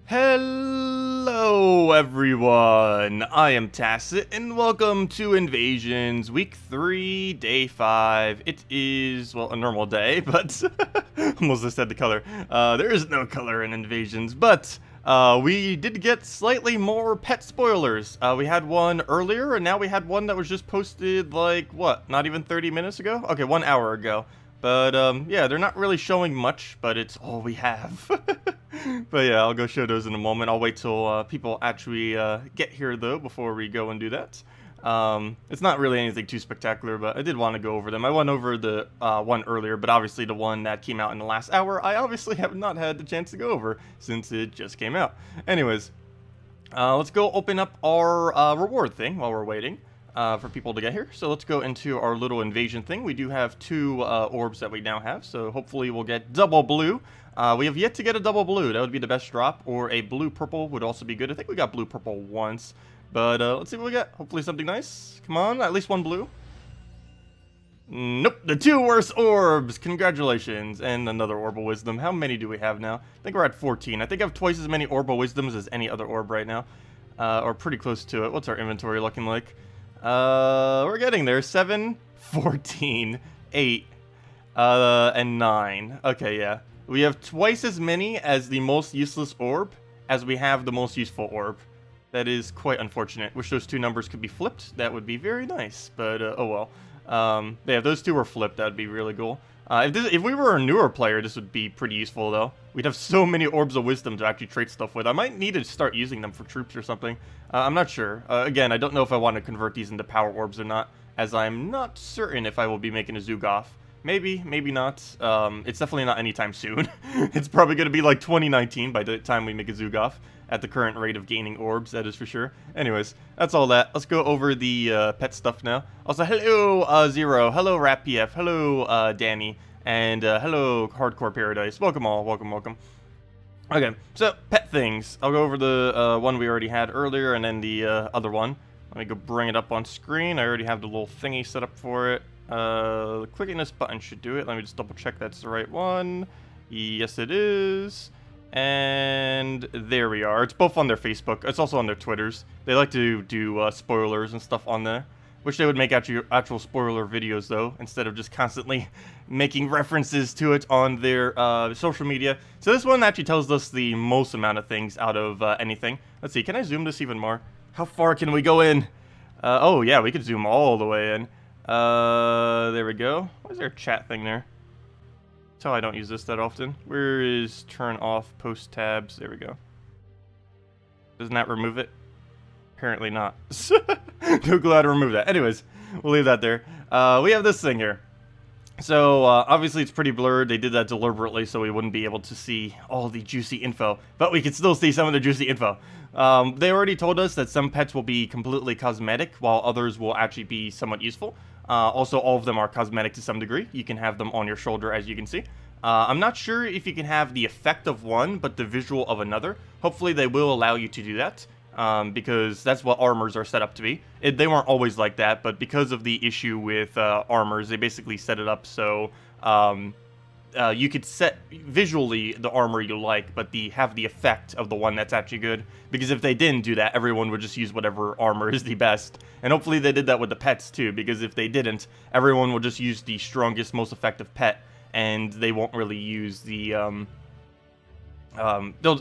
Hello everyone, I am Tacet and welcome to Invasions Week 3, Day 5. It is, well, a normal day, but almost just said the color. There is no color in Invasions, but we did get slightly more pet spoilers. We had one earlier and now we had one that was just posted like, what, not even 30 minutes ago? Okay, 1 hour ago. But, yeah, they're not really showing much, but it's all we have. But yeah, I'll go show those in a moment. I'll wait till people actually get here, though, before we go and do that. It's not really anything too spectacular, but I did want to go over them. I went over the one earlier, but obviously the one that came out in the last hour, I obviously have not had the chance to go over, since it just came out. Anyways, let's go open up our reward thing while we're waiting. For people to get here. So let's go into our little invasion thing. We do have 2 orbs that we now have, so hopefully we'll get double blue. We have yet to get a double blue. That would be the best drop, or a blue purple would also be good. I think we got blue purple once, but let's see what we get. Hopefully something nice. Come on, at least 1 blue. Nope, the 2 worst orbs. Congratulations. And another orb of wisdom. How many do we have now? I think we're at 14. I think I have twice as many orb of wisdoms as any other orb right now, or pretty close to it. What's our inventory looking like? We're getting there. 7, 14, 8, and 9. Okay, yeah. We have twice as many as the most useless orb as we have the most useful orb. That is quite unfortunate. Wish those 2 numbers could be flipped. That would be very nice, but, oh well. Yeah, if those 2 were flipped, that would be really cool. If we were a newer player, this would be pretty useful, though. We'd have so many orbs of wisdom to actually trade stuff with. I might need to start using them for troops or something. I'm not sure. Again, I don't know if I want to convert these into power orbs or not, as I'm not certain if I will be making a Zugoff. Maybe, maybe not. It's definitely not anytime soon. It's probably going to be like 2019 by the time we make a Zugoff, at the current rate of gaining orbs, that is for sure. Anyways, that's all that. Let's go over the pet stuff now. Also, hello, Zero. Hello, RapPF. Hello, Danny. And hello, Hardcore Paradise. Welcome all. Welcome, welcome. Okay, so pet things. I'll go over the one we already had earlier and then the other one. Let me go bring it up on screen. I already have the little thingy set up for it. Clicking this button should do it. Let me just double check that's the right one. Yes, it is. And there we are. It's both on their Facebook. It's also on their Twitters. They like to do spoilers and stuff on there. Wish they would make actual spoiler videos, though, instead of just constantly making references to it on their social media. So this one actually tells us the most amount of things out of anything. Let's see, can I zoom this even more? How far can we go in? Oh, yeah, we could zoom all the way in. There we go. Why is there a chat thing there? That's how I don't use this that often. Where is turn off post tabs? There we go. Doesn't that remove it? Apparently not. No clue how to remove that. Anyways, we'll leave that there. We have this thing here. So, obviously it's pretty blurred. They did that deliberately so we wouldn't be able to see all the juicy info. But we can still see some of the juicy info. They already told us that some pets will be completely cosmetic, while others will actually be somewhat useful. Also, all of them are cosmetic to some degree. You can have them on your shoulder, as you can see. I'm not sure if you can have the effect of one, but the visual of another. Hopefully they will allow you to do that. Because that's what armors are set up to be. They weren't always like that, but because of the issue with armors, they basically set it up so you could set visually the armor you like, but have the effect of the one that's actually good. Because if they didn't do that, everyone would just use whatever armor is the best. And hopefully they did that with the pets too, because if they didn't, everyone would just use the strongest, most effective pet, and they won't really use the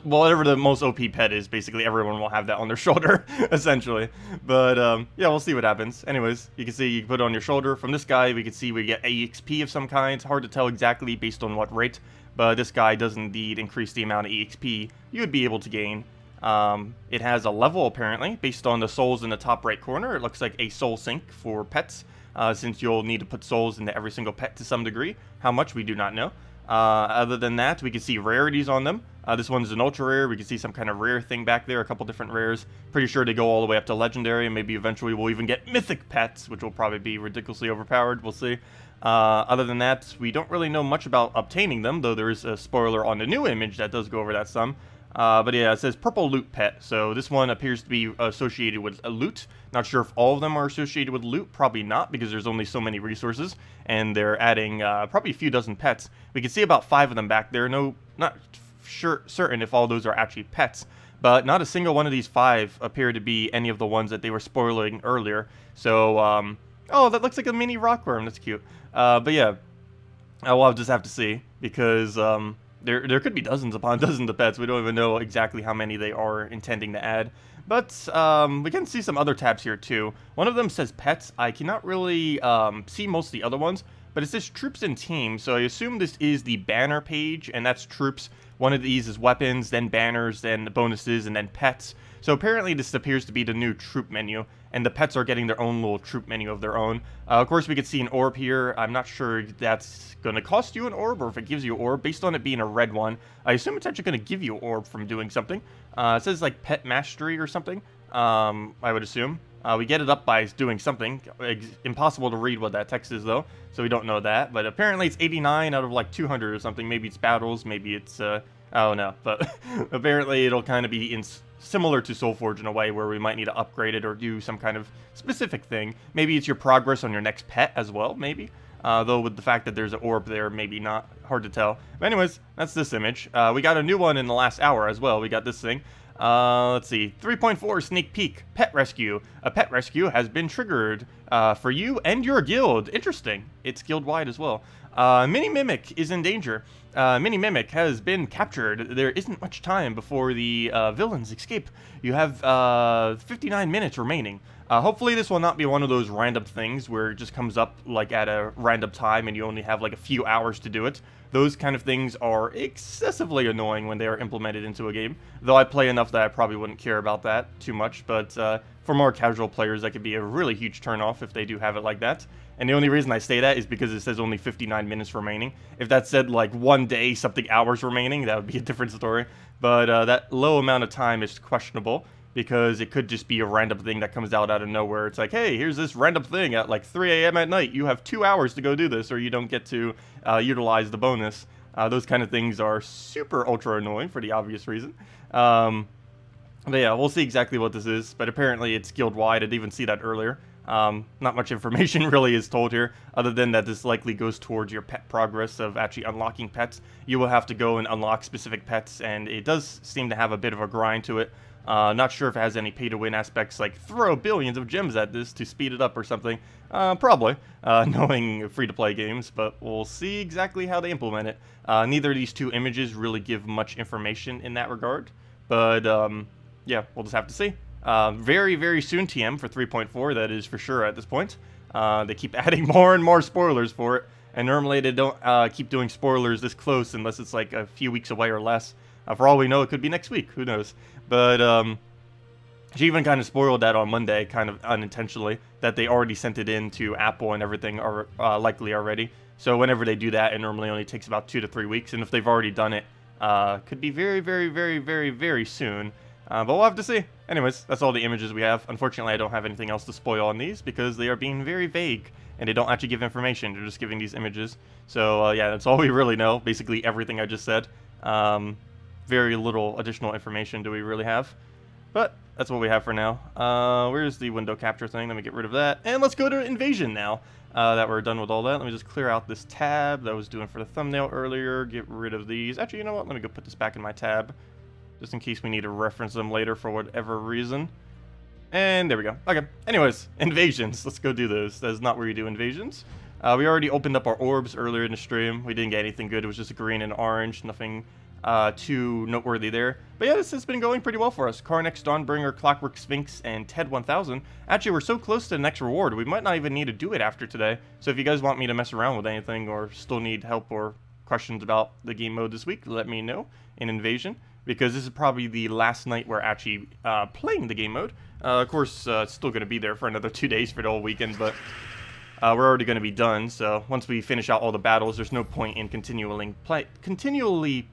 whatever the most OP pet is, basically everyone will have that on their shoulder, essentially. But, yeah, we'll see what happens. Anyways, you can see you can put it on your shoulder. From this guy, we can see we get EXP of some kind. It's hard to tell exactly based on what rate, but this guy does indeed increase the amount of EXP you would be able to gain. It has a level, apparently, based on the souls in the top right corner. It looks like a soul sink for pets, since you'll need to put souls into every single pet to some degree. How much, we do not know. Other than that, we can see rarities on them. This one's an ultra rare. We can see some kind of rare thing back there, a couple different rares. Pretty sure they go all the way up to legendary, and maybe eventually we'll even get mythic pets, which will probably be ridiculously overpowered. We'll see. Other than that, we don't really know much about obtaining them, though there is a spoiler on the new image that does go over that some. But yeah, it says purple loot pet. So this one appears to be associated with a loot. Not sure if all of them are associated with loot. Probably not, because there's only so many resources. And they're adding probably a few dozen pets. We can see about 5 of them back there. No, not certain if all those are actually pets. But not a single one of these 5 appear to be any of the ones that they were spoiling earlier. So, oh, that looks like a mini rockworm. That's cute. But yeah, we'll just have to see, because there could be dozens upon dozens of pets. We don't even know exactly how many they are intending to add. But we can see some other tabs here too. One of them says pets. I cannot really see most of the other ones, but it says troops and teams. So I assume this is the banner page, and that's troops. One of these is weapons, then banners, then bonuses, and then pets. So apparently this appears to be the new troop menu, and the pets are getting their own little troop menu of their own. Of course, we could see an orb here. I'm not sure if that's going to cost you an orb or if it gives you an orb. Based on it being a red one, I assume it's actually going to give you an orb from doing something. It says like pet mastery or something, I would assume. We get it up by doing something. Impossible to read what that text is, though, so we don't know that. But apparently it's 89 out of like 200 or something. Maybe it's battles, maybe it's, I don't know. But apparently it'll kind of be similar to Soulforge in a way where we might need to upgrade it or do some kind of specific thing. Maybe it's your progress on your next pet as well, maybe. Though with the fact that there's an orb there, maybe not. Hard to tell. But anyways, that's this image. We got a new one in the last hour as well. We got this thing. Let's see, 3.4 sneak peek, pet rescue. A pet rescue has been triggered for you and your guild. Interesting. It's guild wide as well. Mini Mimic is in danger. Mini Mimic has been captured. There isn't much time before the villains escape. You have 59 minutes remaining. Hopefully this will not be one of those random things where it just comes up like at a random time and you only have like a few hours to do it. Those kind of things are excessively annoying when they are implemented into a game. Though I play enough that I probably wouldn't care about that too much. But for more casual players, that could be a really huge turnoff if they do have it like that. And the only reason I say that is because it says only 59 minutes remaining. If that said like 1 day, something hours remaining, that would be a different story. But that low amount of time is questionable, because it could just be a random thing that comes out of nowhere. It's like, hey, here's this random thing at like 3 a.m. at night. You have 2 hours to go do this, or you don't get to utilize the bonus. Those kind of things are super ultra annoying for the obvious reason. But yeah, we'll see exactly what this is. But apparently it's guild-wide. I didn't even see that earlier. Not much information really is told here, other than that this likely goes towards your pet progress of actually unlocking pets. You will have to go and unlock specific pets, and it does seem to have a bit of a grind to it. Not sure if it has any pay-to-win aspects, like throw billions of gems at this to speed it up or something. Probably, knowing free-to-play games, but we'll see exactly how they implement it. Neither of these two images really give much information in that regard, but yeah, we'll just have to see. Very, very soon TM for 3.4, that is for sure at this point. They keep adding more and more spoilers for it, and normally they don't keep doing spoilers this close unless it's like a few weeks away or less. For all we know, it could be next week. Who knows? But she even kind of spoiled that on Monday, kind of unintentionally, that they already sent it in to Apple and everything, or likely already. So whenever they do that, it normally only takes about 2 to 3 weeks. And if they've already done it, could be very, very, very, very, very soon. But we'll have to see. Anyways, that's all the images we have. Unfortunately, I don't have anything else to spoil on these because they are being very vague. And they don't actually give information. They're just giving these images. So yeah, that's all we really know. Basically everything I just said. Very little additional information do we really have, but that's what we have for now. Where's the window capture thing? Let me get rid of that, and let's go to invasion now that we're done with all that. Let me just clear out this tab that I was doing for the thumbnail earlier, get rid of these. Actually, you know what, let me go put this back in my tab just in case we need to reference them later for whatever reason. And there we go. Okay, anyways, invasions, let's go do those. That is not where you do invasions. We already opened up our orbs earlier in the stream. We didn't get anything good. It was just a green and orange, nothing too noteworthy there. But yeah, this has been going pretty well for us. Carnix, Dawnbringer, Clockwork Sphinx, and Ted 1000. Actually, we're so close to the next reward, we might not even need to do it after today. So if you guys want me to mess around with anything or still need help or questions about the game mode this week, let me know in Invasion, because this is probably the last night we're actually playing the game mode. Of course, it's still going to be there for another 2 days for the whole weekend, but we're already going to be done, so once we finish out all the battles, there's no point in continually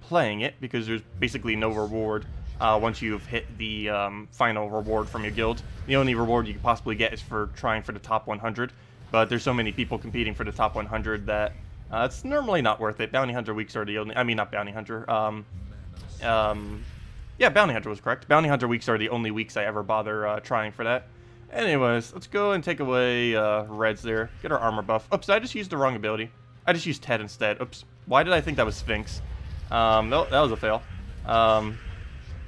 playing it, because there's basically no reward once you've hit the final reward from your guild. The only reward you could possibly get is for trying for the top 100, but there's so many people competing for the top 100 that it's normally not worth it. Bounty Hunter weeks are the only... I mean, not Bounty Hunter. Yeah, Bounty Hunter was correct. Bounty Hunter weeks are the only weeks I ever bother trying for that. Anyways, let's go and take away reds there. Get our armor buff. Oops, I just used the wrong ability. I just used Ted instead. Oops. Why did I think that was Sphinx? No, that was a fail. At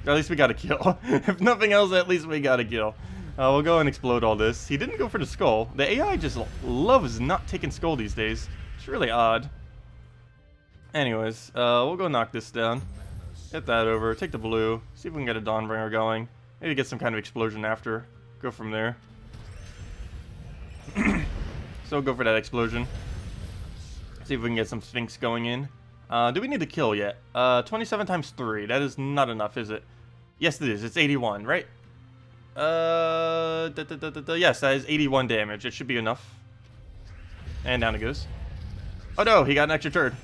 least we got a kill. If nothing else, at least we got a kill. We'll go and explode all this. He didn't go for the skull. The AI just loves not taking skull these days. It's really odd. Anyways, we'll go knock this down. Get that over. Take the blue. See if we can get a Dawnbringer going. Maybe get some kind of explosion after. Go from there. So we'll go for that explosion. See if we can get some Sphinx going in. Do we need to kill yet? 27 times 3. That is not enough, is it? Yes, it is. It's 81, right? Yes, that is 81 damage. It should be enough. And down it goes. Oh no, he got an extra turn.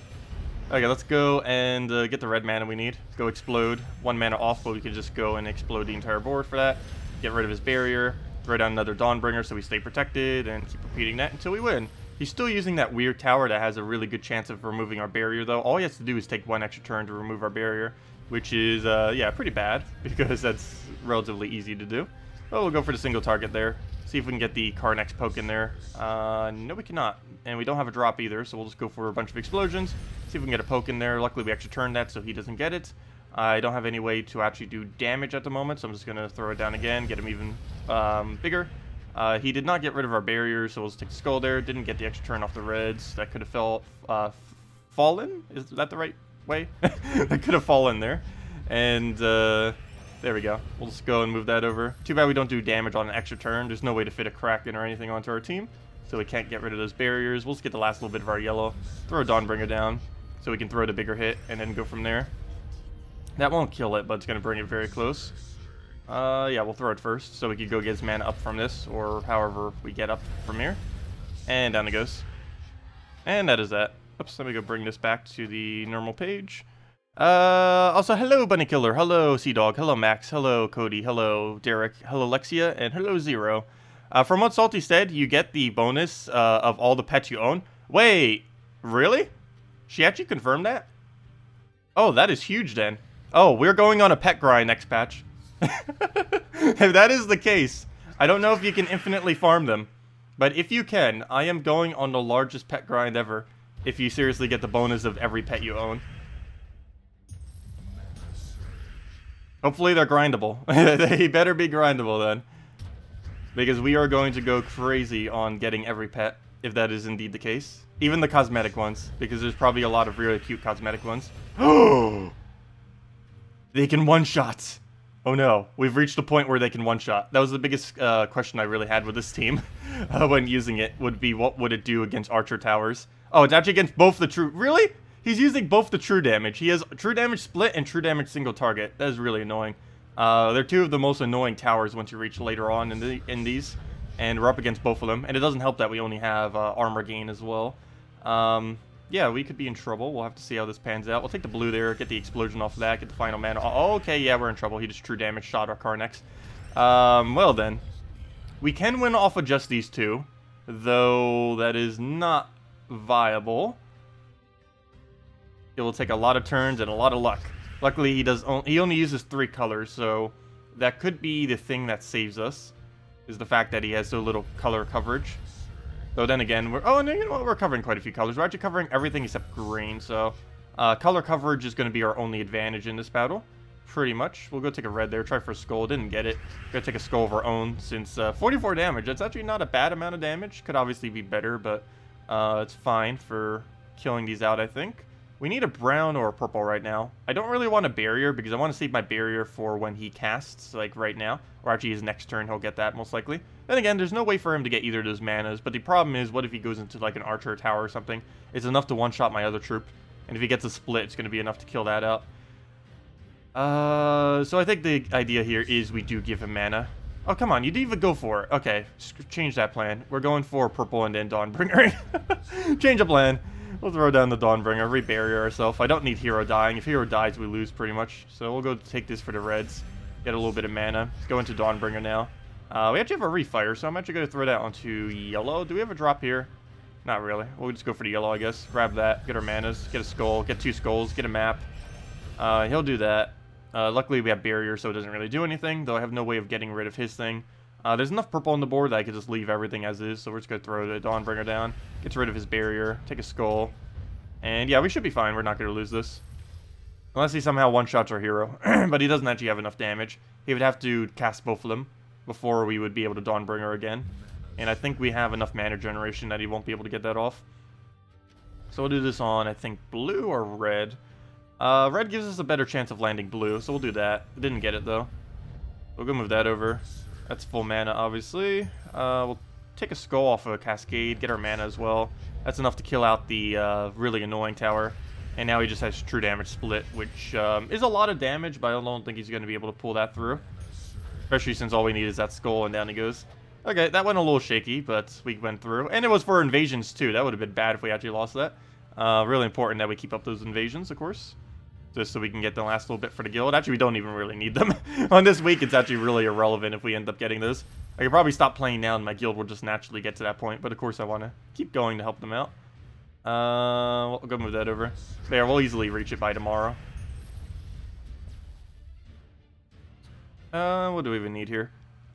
Okay, let's go and get the red mana we need. Go explode. 1 mana off, but we can just go and explode the entire board for that. Get rid of his barrier. Throw down another Dawnbringer so we stay protected, and keep repeating that until we win. He's still using that weird tower that has a really good chance of removing our barrier, though. All he has to do is take 1 extra turn to remove our barrier, which is, yeah, pretty bad, because that's relatively easy to do. But we'll go for the single target there. See if we can get the Karnex poke in there. No, we cannot. And we don't have a drop either, so we'll just go for a bunch of explosions. See if we can get a poke in there. Luckily, we extra turned that so he doesn't get it. I don't have any way to actually do damage at the moment, so I'm just going to throw it down again, get him even bigger. He did not get rid of our barrier, so we'll just take the skull there. Didn't get the extra turn off the reds. That could have fallen? Is that the right way? That could have fallen there. And there we go. We'll just go and move that over. Too bad we don't do damage on an extra turn. There's no way to fit a Kraken or anything onto our team, so we can't get rid of those barriers. We'll just get the last little bit of our yellow. Throw a Dawnbringer down so we can throw the bigger hit and then go from there. That won't kill it, but it's going to bring it very close. Yeah, we'll throw it first, so we can go get his mana up from this, or however we get up from here. And down it goes. And that is that. Oops, let me go bring this back to the normal page. Also, hello, Bunny Killer. Hello, Sea Dog. Hello, Max. Hello, Cody. Hello, Derek. Hello, Lexia. And hello, Zero. From what Salty said, you get the bonus of all the pets you own. Wait, really? She actually confirmed that? Oh, that is huge then. Oh, we're going on a pet grind next patch. If that is the case, I don't know if you can infinitely farm them. But if you can, I am going on the largest pet grind ever. If you seriously get the bonus of every pet you own. Hopefully they're grindable. They better be grindable then. Because we are going to go crazy on getting every pet, if that is indeed the case. Even the cosmetic ones, because there's probably a lot of really cute cosmetic ones. Oh! They can one-shot! Oh no, we've reached a point where they can one-shot. That was the biggest question I really had with this team when using it, would be what would it do against archer towers. Oh, it's actually against both the true... Really? He's using both the true damage. He has true damage split and true damage single target. That is really annoying. They're two of the most annoying towers once you reach later on in these. And we're up against both of them. And it doesn't help that we only have armor gain as well. Yeah, we could be in trouble. We'll have to see how this pans out. We'll take the blue there, get the explosion off of that, get the final mana. Oh, okay, yeah, we're in trouble. He just true damage shot our Karnex. Well then. We can win off of just these two, though that is not viable. It will take a lot of turns and a lot of luck. Luckily, he only uses 3 colors, so that could be the thing that saves us, is the fact that he has so little color coverage. Though then again, you know what? We're covering quite a few colors. We're actually covering everything except green, so color coverage is going to be our only advantage in this battle, pretty much. We'll go take a red there, try for a skull, didn't get it. Gonna take a skull of our own, since 44 damage, that's actually not a bad amount of damage. Could obviously be better, but it's fine for killing these out, I think. We need a brown or a purple right now. I don't really want a barrier, because I want to save my barrier for when he casts, like right now. Or actually his next turn, he'll get that, most likely. Then again, there's no way for him to get either of those manas, but the problem is, what if he goes into like an archer tower or something? It's enough to one-shot my other troop, and if he gets a split, it's going to be enough to kill that out. So I think the idea here is we do give him mana. Oh, come on, you didn't even go for it. Okay, change that plan. We're going for purple and then Dawnbringer. Change of plan. We'll throw down the Dawnbringer, re-barrier ourselves. I don't need hero dying. If hero dies, we lose pretty much. So we'll go take this for the reds. Get a little bit of mana. Let's go into Dawnbringer now. We actually have a refire, so I'm actually going to throw that onto yellow. Do we have a drop here? Not really. We'll just go for the yellow, I guess. Grab that, get our manas, get a skull, get 2 skulls, get a map. He'll do that. Luckily, we have barrier, so it doesn't really do anything, though I have no way of getting rid of his thing. There's enough purple on the board that I could just leave everything as is, so we're just going to throw the Dawnbringer down. Gets rid of his barrier, take a skull. And yeah, we should be fine. We're not going to lose this. Unless he somehow one-shots our hero. But he doesn't actually have enough damage. He would have to cast both of them before we would be able to Dawnbringer again. And I think we have enough mana generation that he won't be able to get that off. So we'll do this on, I think, blue or red. Red gives us a better chance of landing blue, so we'll do that. Didn't get it, though. We'll go move that over. That's full mana, obviously. We'll take a skull off of a cascade, get our mana as well. That's enough to kill out the really annoying tower. And now he just has true damage split, which is a lot of damage, but I don't think he's going to be able to pull that through. Especially since all we need is that skull, and down he goes. Okay, that went a little shaky, but we went through. And it was for invasions, too. That would have been bad if we actually lost that. Really important that we keep up those invasions, of course. Just so we can get the last little bit for the guild. Actually, we don't even really need them. On this week, it's actually really irrelevant if we end up getting those. I could probably stop playing now, and my guild will just naturally get to that point. But, of course, I want to keep going to help them out. We'll go move that over. There, we'll easily reach it by tomorrow. What do we even need here?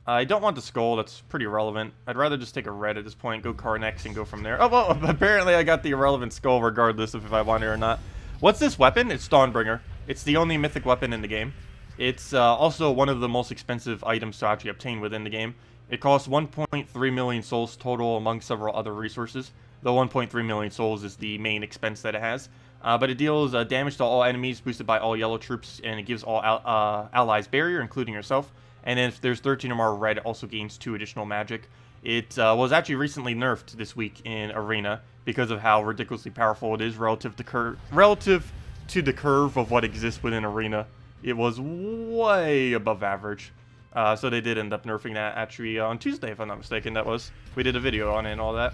I don't want the skull, that's pretty irrelevant. I'd rather just take a red at this point, go Karnex, and go from there. Oh, well, apparently I got the irrelevant skull regardless of if I want it or not. What's this weapon? It's Dawnbringer. It's the only mythic weapon in the game. It's also one of the most expensive items to actually obtain within the game. It costs 1.3 million souls total among several other resources. The 1.3 million souls is the main expense that it has. But it deals damage to all enemies, boosted by all yellow troops, and it gives all allies barrier, including yourself. And then if there's 13 or more red, it also gains 2 additional magic. It was actually recently nerfed this week in Arena because of how ridiculously powerful it is relative to the curve of what exists within Arena. It was way above average. So they did end up nerfing that actually on Tuesday, if I'm not mistaken. That was. We did a video on it and all that.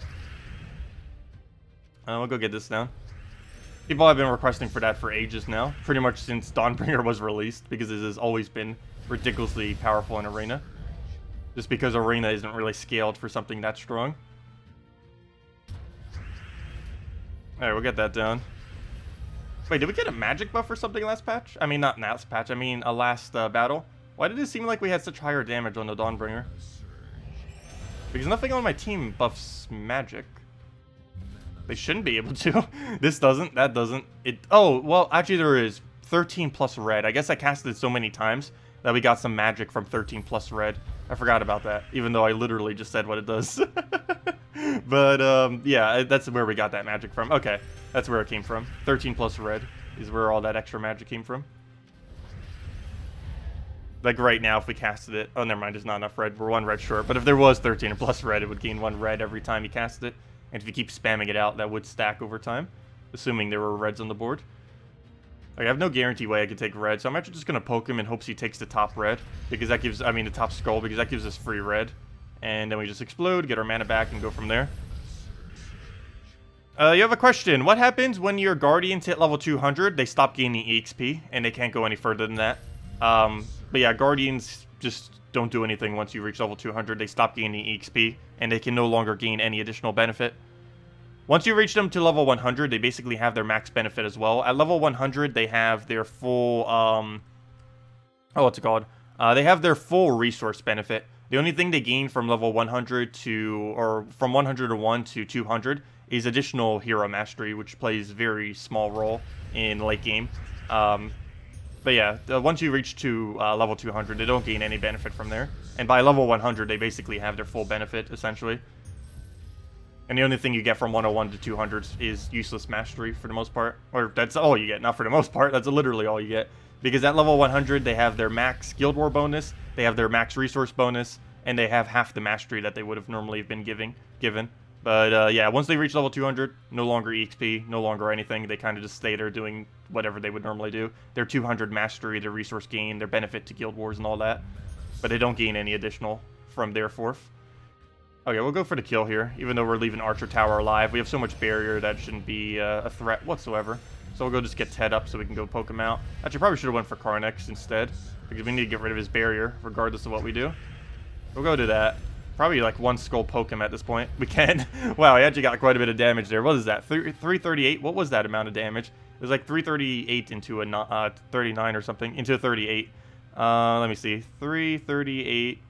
We'll go get this now. People have been requesting for that for ages now. Pretty much since Dawnbringer was released, because it has always been ridiculously powerful in Arena. Just because Arena isn't really scaled for something that strong. Alright, we'll get that down. Wait, did we get a magic buff or something last patch? I mean, not last patch, I mean a last battle. Why did it seem like we had such higher damage on the Dawnbringer? Because nothing on my team buffs magic. They shouldn't be able to. This doesn't, that doesn't. Oh, well, actually there is 13 plus red. I guess I casted it so many times that we got some magic from 13 plus red. I forgot about that, even though I literally just said what it does. But, yeah, that's where we got that magic from. Okay, that's where it came from. 13 plus red is where all that extra magic came from. Like right now, if we casted it... Oh, never mind, there's not enough red. We're 1 red short. But if there was 13 plus red, it would gain 1 red every time you casted it. And if you keep spamming it out, that would stack over time. Assuming there were reds on the board. Like, I have no guarantee way I could take red, so I'm actually just going to poke him in hopes he takes the top red. Because that gives... I mean, the top skull, because that gives us free red. And then we just explode, get our mana back, and go from there. You have a question. What happens when your guardians hit level 200? They stop gaining EXP, and they can't go any further than that. But yeah, guardians just don't do anything once you reach level 200. They stop gaining EXP, and they can no longer gain any additional benefit. Once you reach them to level 100, they basically have their max benefit as well. At level 100, they have their full, what's it called? They have their full resource benefit. The only thing they gain from level 100 to, or from 101 to 200 is additional hero mastery, which plays a very small role in late game. But yeah, once you reach to level 200, they don't gain any benefit from there. And by level 100, they basically have their full benefit, essentially. And the only thing you get from 101 to 200 is useless mastery for the most part. Or that's all you get, not for the most part, that's literally all you get. Because at level 100, they have their max Guild War bonus, they have their max resource bonus, and they have half the mastery that they would have normally been given. But yeah, once they reach level 200, no longer EXP, no longer anything. They kind of just stay there doing whatever they would normally do. Their 200 mastery, their resource gain, their benefit to Guild Wars and all that. But they don't gain any additional from their fourth. Okay, we'll go for the kill here, even though we're leaving Archer Tower alive. We have so much barrier that shouldn't be a threat whatsoever. So we'll go just get Ted up so we can go poke him out. Actually, probably should have went for Karnex instead, because we need to get rid of his barrier, regardless of what we do. We'll go do that. Probably like 1 skull poke him at this point. We can. Wow, he actually got quite a bit of damage there. What is that? 338? What was that amount of damage? It was like 338 into a 39 or something. Into a 38. Let me see. 338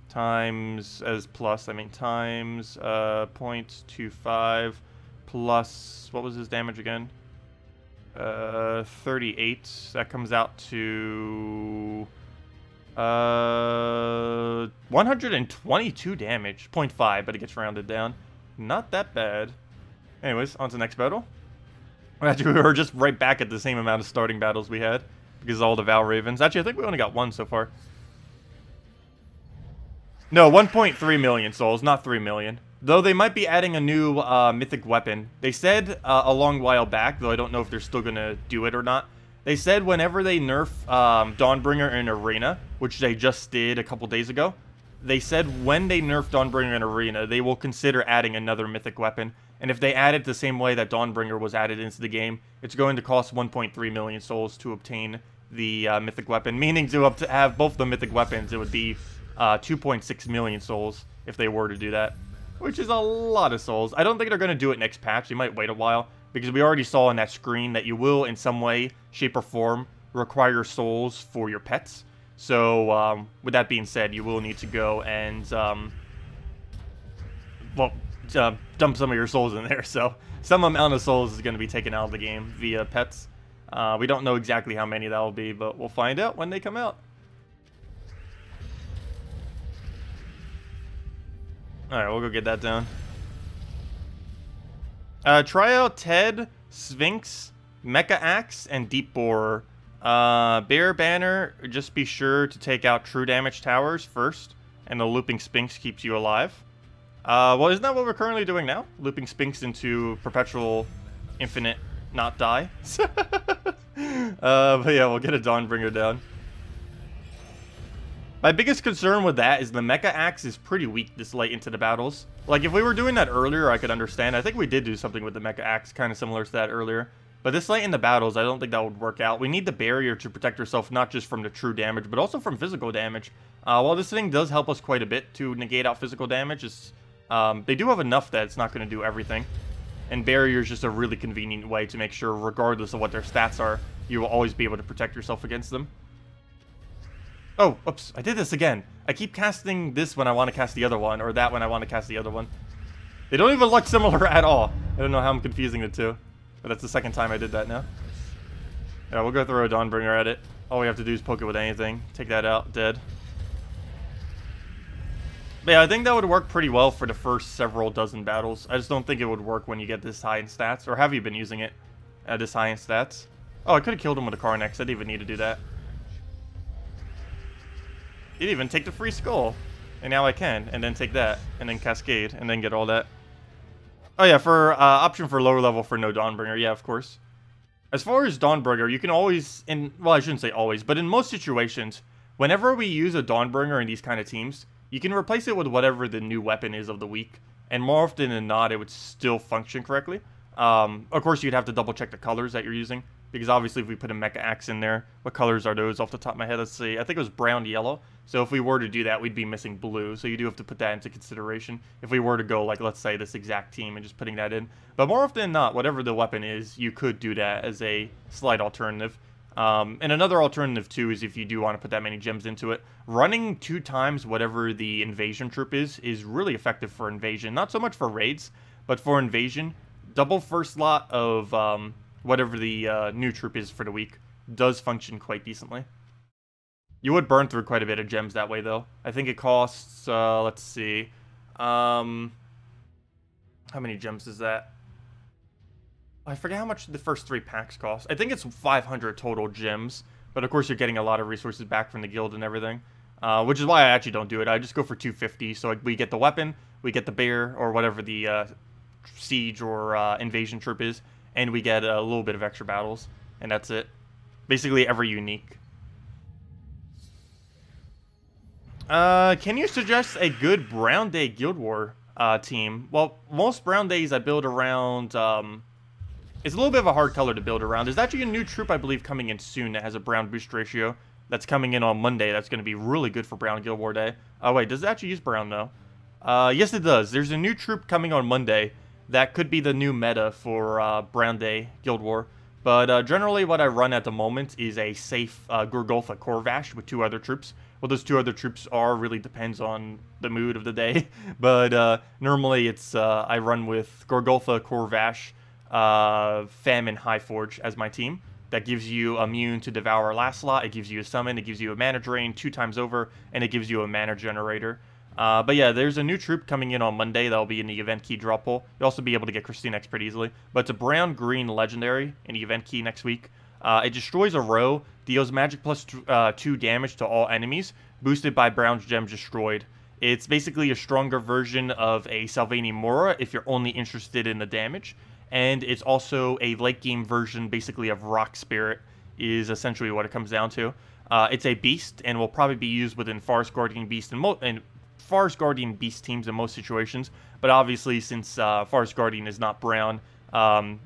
times as plus. I mean times 0.25 plus. What was his damage again? 38. That comes out to 122 damage. 0.5, but it gets rounded down. Not that bad. Anyways, on to the next battle. Actually, we were just right back at the same amount of starting battles we had because of all the Val Ravens. Actually, I think we only got one so far. No, 1.3 million souls, not 3 million. Though they might be adding a new mythic weapon. They said a long while back, though I don't know if they're still going to do it or not. They said whenever they nerf Dawnbringer in Arena, which they just did a couple days ago, they said when they nerf Dawnbringer in Arena, they will consider adding another mythic weapon. And if they add it the same way that Dawnbringer was added into the game, it's going to cost 1.3 million souls to obtain the mythic weapon. Meaning to have both the mythic weapons, it would be 2.6 million souls if they were to do that. Which is a lot of souls. I don't think they're going to do it next patch. They might wait a while. Because we already saw on that screen that you will, in some way, shape, or form, require souls for your pets. So, with that being said, you will need to go and, dump some of your souls in there. So, some amount of souls is going to be taken out of the game via pets. We don't know exactly how many that will be, but we'll find out when they come out. Alright, we'll go get that down. Try out Ted, Sphinx, Mecha Axe, and Deep Borer. Bear Banner, just be sure to take out true damage towers first, and the Looping Sphinx keeps you alive. Well, isn't that what we're currently doing now? Looping Sphinx into perpetual, infinite, not die. But yeah, we'll get a Dawnbringer down. My biggest concern with that is the Mecha Axe is pretty weak this late into the battles. Like, if we were doing that earlier, I could understand. I think we did do something with the Mecha Axe, kind of similar to that earlier. But this late in the battles, I don't think that would work out. We need the barrier to protect ourselves, not just from the true damage, but also from physical damage. While this thing does help us quite a bit to negate out physical damage, they do have enough that it's not going to do everything. And barrier is just a really convenient way to make sure, regardless of what their stats are, you will always be able to protect yourself against them. Oh, oops, I did this again. I keep casting this when I want to cast the other one, or that when I want to cast the other one. They don't even look similar at all. I don't know how I'm confusing the two. But that's the second time I did that now. Yeah, we'll go throw a Dawnbringer at it. All we have to do is poke it with anything. Take that out, dead. But yeah, I think that would work pretty well for the first several dozen battles. I just don't think it would work when you get this high in stats. Or have you been using it at this high in stats? Oh, I could have killed him with a car next. I didn't even need to do that. Didn't even take the free skull. And now I can. And then take that. And then cascade. And then get all that. Oh yeah, for option for lower level for no Dawnbringer. Yeah, of course. As far as Dawnbringer, you can always... well, I shouldn't say always. But in most situations, whenever we use a Dawnbringer in these kind of teams, you can replace it with whatever the new weapon is of the week. And more often than not, it would still function correctly. Of course, you'd have to double check the colors that you're using. Because obviously if we put a Mecha Axe in there, what colors are those off the top of my head? Let's see. I think it was brown, yellow. So if we were to do that, we'd be missing blue. So you do have to put that into consideration. If we were to go, like, let's say this exact team and just putting that in. But more often than not, whatever the weapon is, you could do that as a slight alternative. And another alternative, too, is if you do want to put that many gems into it. Running 2 times whatever the invasion troop is really effective for invasion. Not so much for raids, but for invasion. Double first slot of... whatever the new troop is for the week, does function quite decently. You would burn through quite a bit of gems that way, though. I think it costs, let's see. How many gems is that? I forget how much the first 3 packs cost. I think it's 500 total gems. But of course, you're getting a lot of resources back from the guild and everything. Which is why I actually don't do it. I just go for 250. So we get the weapon, we get the bear, or whatever the siege or invasion troop is. And we get a little bit of extra battles. And that's it. Basically every unique. Can you suggest a good Brown Day Guild War team? Well, most Brown Days I build around... it's a little bit of a hard color to build around. There's actually a new troop, I believe, coming in soon that has a brown boost ratio. That's coming in on Monday. That's going to be really good for Brown Guild War Day. Oh, wait. Does it actually use brown, though? Yes, it does. There's a new troop coming on Monday. That could be the new meta for Brown Day Guild War. But generally what I run at the moment is a safe Gorgolfa Corvash with 2 other troops. What those 2 other troops are really depends on the mood of the day. But normally it's I run with Gorgolfa Corvash, Famine Highforge as my team. That gives you immune to Devour last slot. It gives you a summon. It gives you a mana drain 2 times over, and it gives you a mana generator. But yeah, there's a new troop coming in on Monday that'll be in the event key drop pull. You'll also be able to get KrissTigger pretty easily. But it's a brown-green legendary in the event key next week. It destroys a row, deals magic plus 2 damage to all enemies, boosted by Brown's Gems Destroyed. It's basically a stronger version of a Sylvani Mora if you're only interested in the damage. And it's also a late-game version, basically, of Rock Spirit, is essentially what it comes down to. It's a beast, and will probably be used within Forest Guardian Beast and Forest Guardian Beast teams in most situations. But obviously, since Forest Guardian is not brown,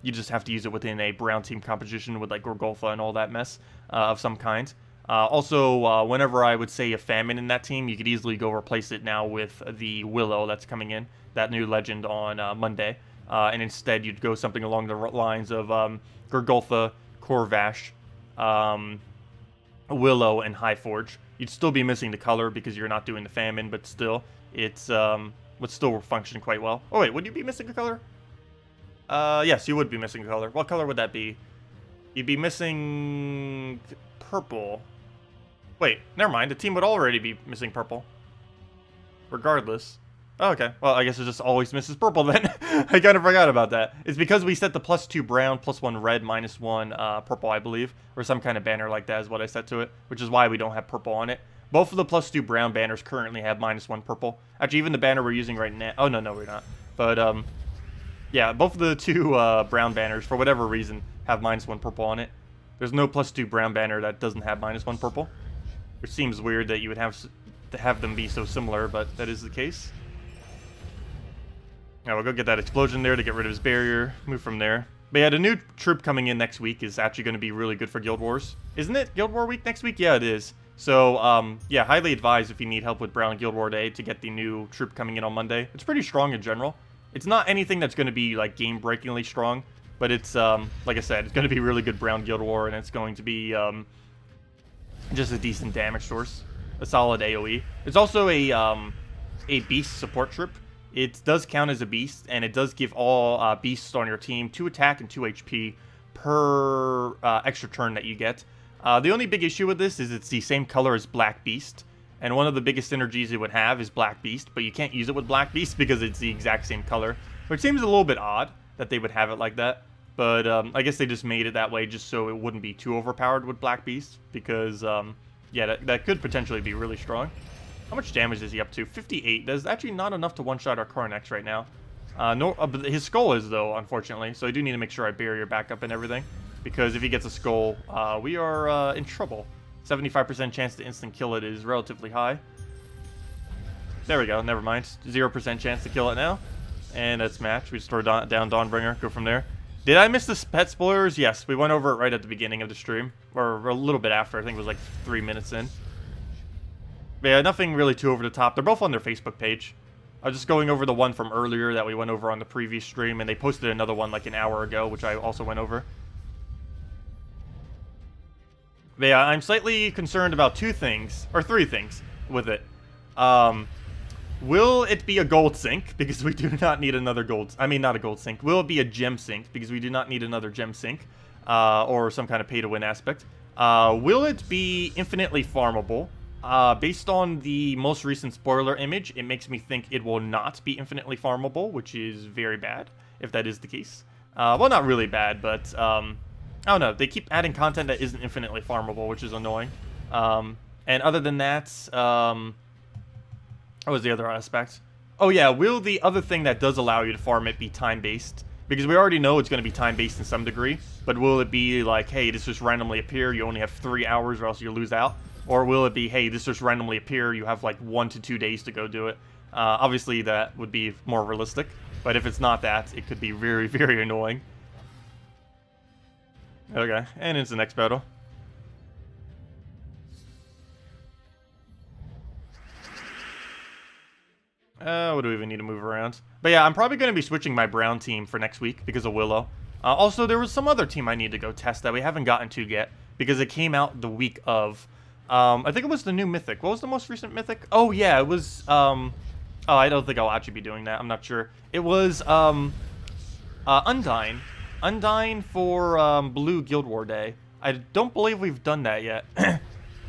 you just have to use it within a brown team composition with like Gorgolfa and all that mess of some kind. Also, whenever I would say a Famine in that team, you could easily go replace it now with the Willow that's coming in, that new legend on Monday. And instead, you'd go something along the lines of Gorgolfa, Corvash, Willow, and Highforge. You'd still be missing the color because you're not doing the Famine, but still, it's would still function quite well. Oh wait, would you be missing a color? Yes, you would be missing a color. What color would that be? You'd be missing purple. Wait, never mind. The team would already be missing purple. Regardless. Oh, okay. Well, I guess it just always misses purple then. I kind of forgot about that. It's because we set the +2 brown, +1 red, -1 purple, I believe. Or some kind of banner like that is what I set to it. Which is why we don't have purple on it. Both of the +2 brown banners currently have -1 purple. Actually, even the banner we're using right now... Oh, no, we're not. But, yeah, both of the 2 brown banners, for whatever reason, have -1 purple on it. There's no +2 brown banner that doesn't have -1 purple. Which seems weird that you would have to have them be so similar, but that is the case. Now we'll go get that explosion there to get rid of his barrier, move from there. But yeah, the new troop coming in next week is actually going to be really good for Guild Wars. Isn't it Guild War week next week? Yeah, it is. So, yeah, highly advised if you need help with Brown Guild War Day to get the new troop coming in on Monday. It's pretty strong in general. It's not anything that's going to be, like, game-breakingly strong, but it's, like I said, it's going to be really good Brown Guild War, and it's going to be, just a decent damage source. A solid AoE. It's also a beast support troop. It does count as a beast, and it does give all beasts on your team 2 attack and 2 HP per extra turn that you get. The only big issue with this is it's the same color as Black Beast, and one of the biggest synergies it would have is Black Beast, but you can't use it with Black Beast because it's the exact same color, which seems a little bit odd that they would have it like that. But I guess they just made it that way just so it wouldn't be too overpowered with Black Beast, because, yeah, that could potentially be really strong. How much damage is he up to? 58. That's actually not enough to one-shot our Carnex right now. But his skull is, though, unfortunately. So I do need to make sure I barrier back up and everything. Because if he gets a skull, we are in trouble. 75% chance to instant kill it is relatively high. There we go. Never mind. 0% chance to kill it now. And that's match. We just throw down Dawnbringer. Go from there. Did I miss the pet spoilers? Yes. We went over it right at the beginning of the stream. Or a little bit after. I think it was like 3 minutes in. But yeah, nothing really too over the top. They're both on their Facebook page. I was just going over the one from earlier that we went over on the previous stream, and they posted another one like an hour ago, which I also went over. But yeah, I'm slightly concerned about 2 things, or 3 things, with it. Will it be a gold sink? Because we do not need another gold... I mean, not a gold sink. Will it be a gem sink? Because we do not need another gem sink. Or some kind of pay-to-win aspect. Will it be infinitely farmable? Based on the most recent spoiler image, it makes me think it will not be infinitely farmable, which is very bad, if that is the case. Well, not really bad, but, I don't know. They keep adding content that isn't infinitely farmable, which is annoying. And other than that, what was the other aspect? Oh yeah, will the other thing that does allow you to farm it be time-based? Because we already know it's going to be time-based in some degree, but will it be like, hey, this just randomly appear, you only have 3 hours or else you lose out? Or will it be, hey, this just randomly appear, you have like 1 to 2 days to go do it? Obviously, that would be more realistic. But if it's not that, it could be very, very annoying. Okay, and it's the next battle. What do we even need to move around? But yeah, I'm probably going to be switching my brown team for next week because of Willow. Also, there was some other team I need to go test that we haven't gotten to yet because it came out the week of... I think it was the new Mythic. What was the most recent Mythic? Oh, yeah, it was, oh, I don't think I'll actually be doing that. I'm not sure. It was, Undyne. Undying for Blue Guild War Day. I don't believe we've done that yet.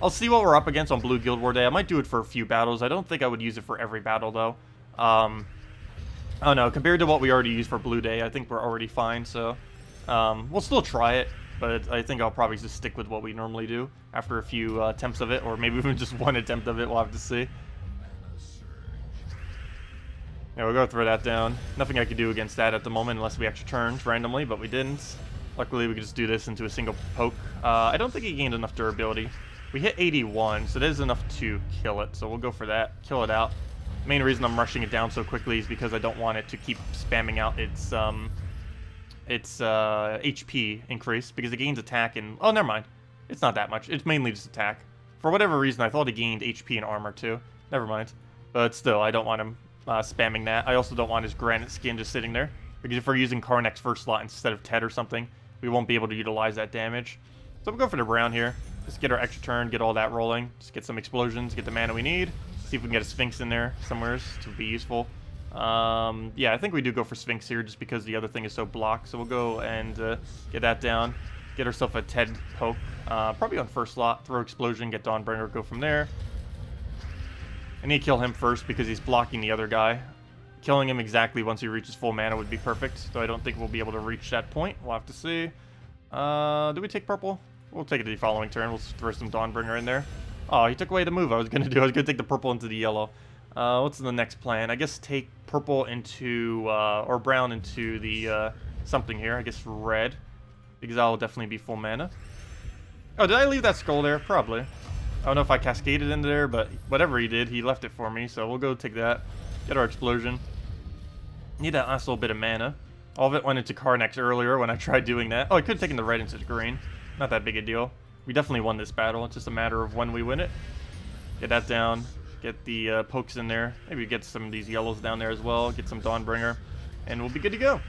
I'll see what we're up against on Blue Guild War Day. I might do it for a few battles. I don't think I would use it for every battle, though. I don't know. Compared to what we already used for Blue Day, I think we're already fine, so... we'll still try it, but I think I'll probably just stick with what we normally do after a few attempts of it, or maybe even just one attempt of it. We'll have to see. Yeah, we'll go throw that down. Nothing I could do against that at the moment unless we actually turned randomly, but we didn't. Luckily, we could just do this into a single poke. I don't think he gained enough durability. We hit 81, so that is enough to kill it, so we'll go for that. Kill it out. The main reason I'm rushing it down so quickly is because I don't want it to keep spamming out its HP increase, because it gains attack and... Oh, never mind. It's not that much. It's mainly just attack. For whatever reason, I thought it gained HP and armor, too. Never mind. But still, I don't want him spamming that. I also don't want his granite skin just sitting there, because if we're using Karnek's first slot instead of Ted or something, we won't be able to utilize that damage. So we'll go for the brown here. Just get our extra turn, get all that rolling. Just get some explosions, get the mana we need. See if we can get a Sphinx in there somewhere to be useful. Yeah, I think we do go for Sphinx here just because the other thing is so blocked. So we'll go and get that down. Get ourselves a Ted poke. Probably on first slot. Throw explosion, get Dawnbringer, go from there. I need to kill him first because he's blocking the other guy. Killing him exactly once he reaches full mana would be perfect. So I don't think we'll be able to reach that point. We'll have to see. Do we take purple? We'll take it to the following turn. We'll throw some Dawnbringer in there. Oh, he took away the move I was going to do. I was going to take the purple into the yellow. What's the next plan? I guess take purple into, or brown into the, something here. I guess red. Because that'll definitely be full mana. Oh, did I leave that skull there? Probably. I don't know if I cascaded into there, but whatever he did, he left it for me. So we'll go take that. Get our explosion. Need that last little bit of mana. All of it went into Karnek's earlier when I tried doing that. Oh, I could have taken the red into the green. Not that big a deal. We definitely won this battle. It's just a matter of when we win it. Get that down. Get the pokes in there. Maybe get some of these yellows down there as well. Get some Dawnbringer. And we'll be good to go.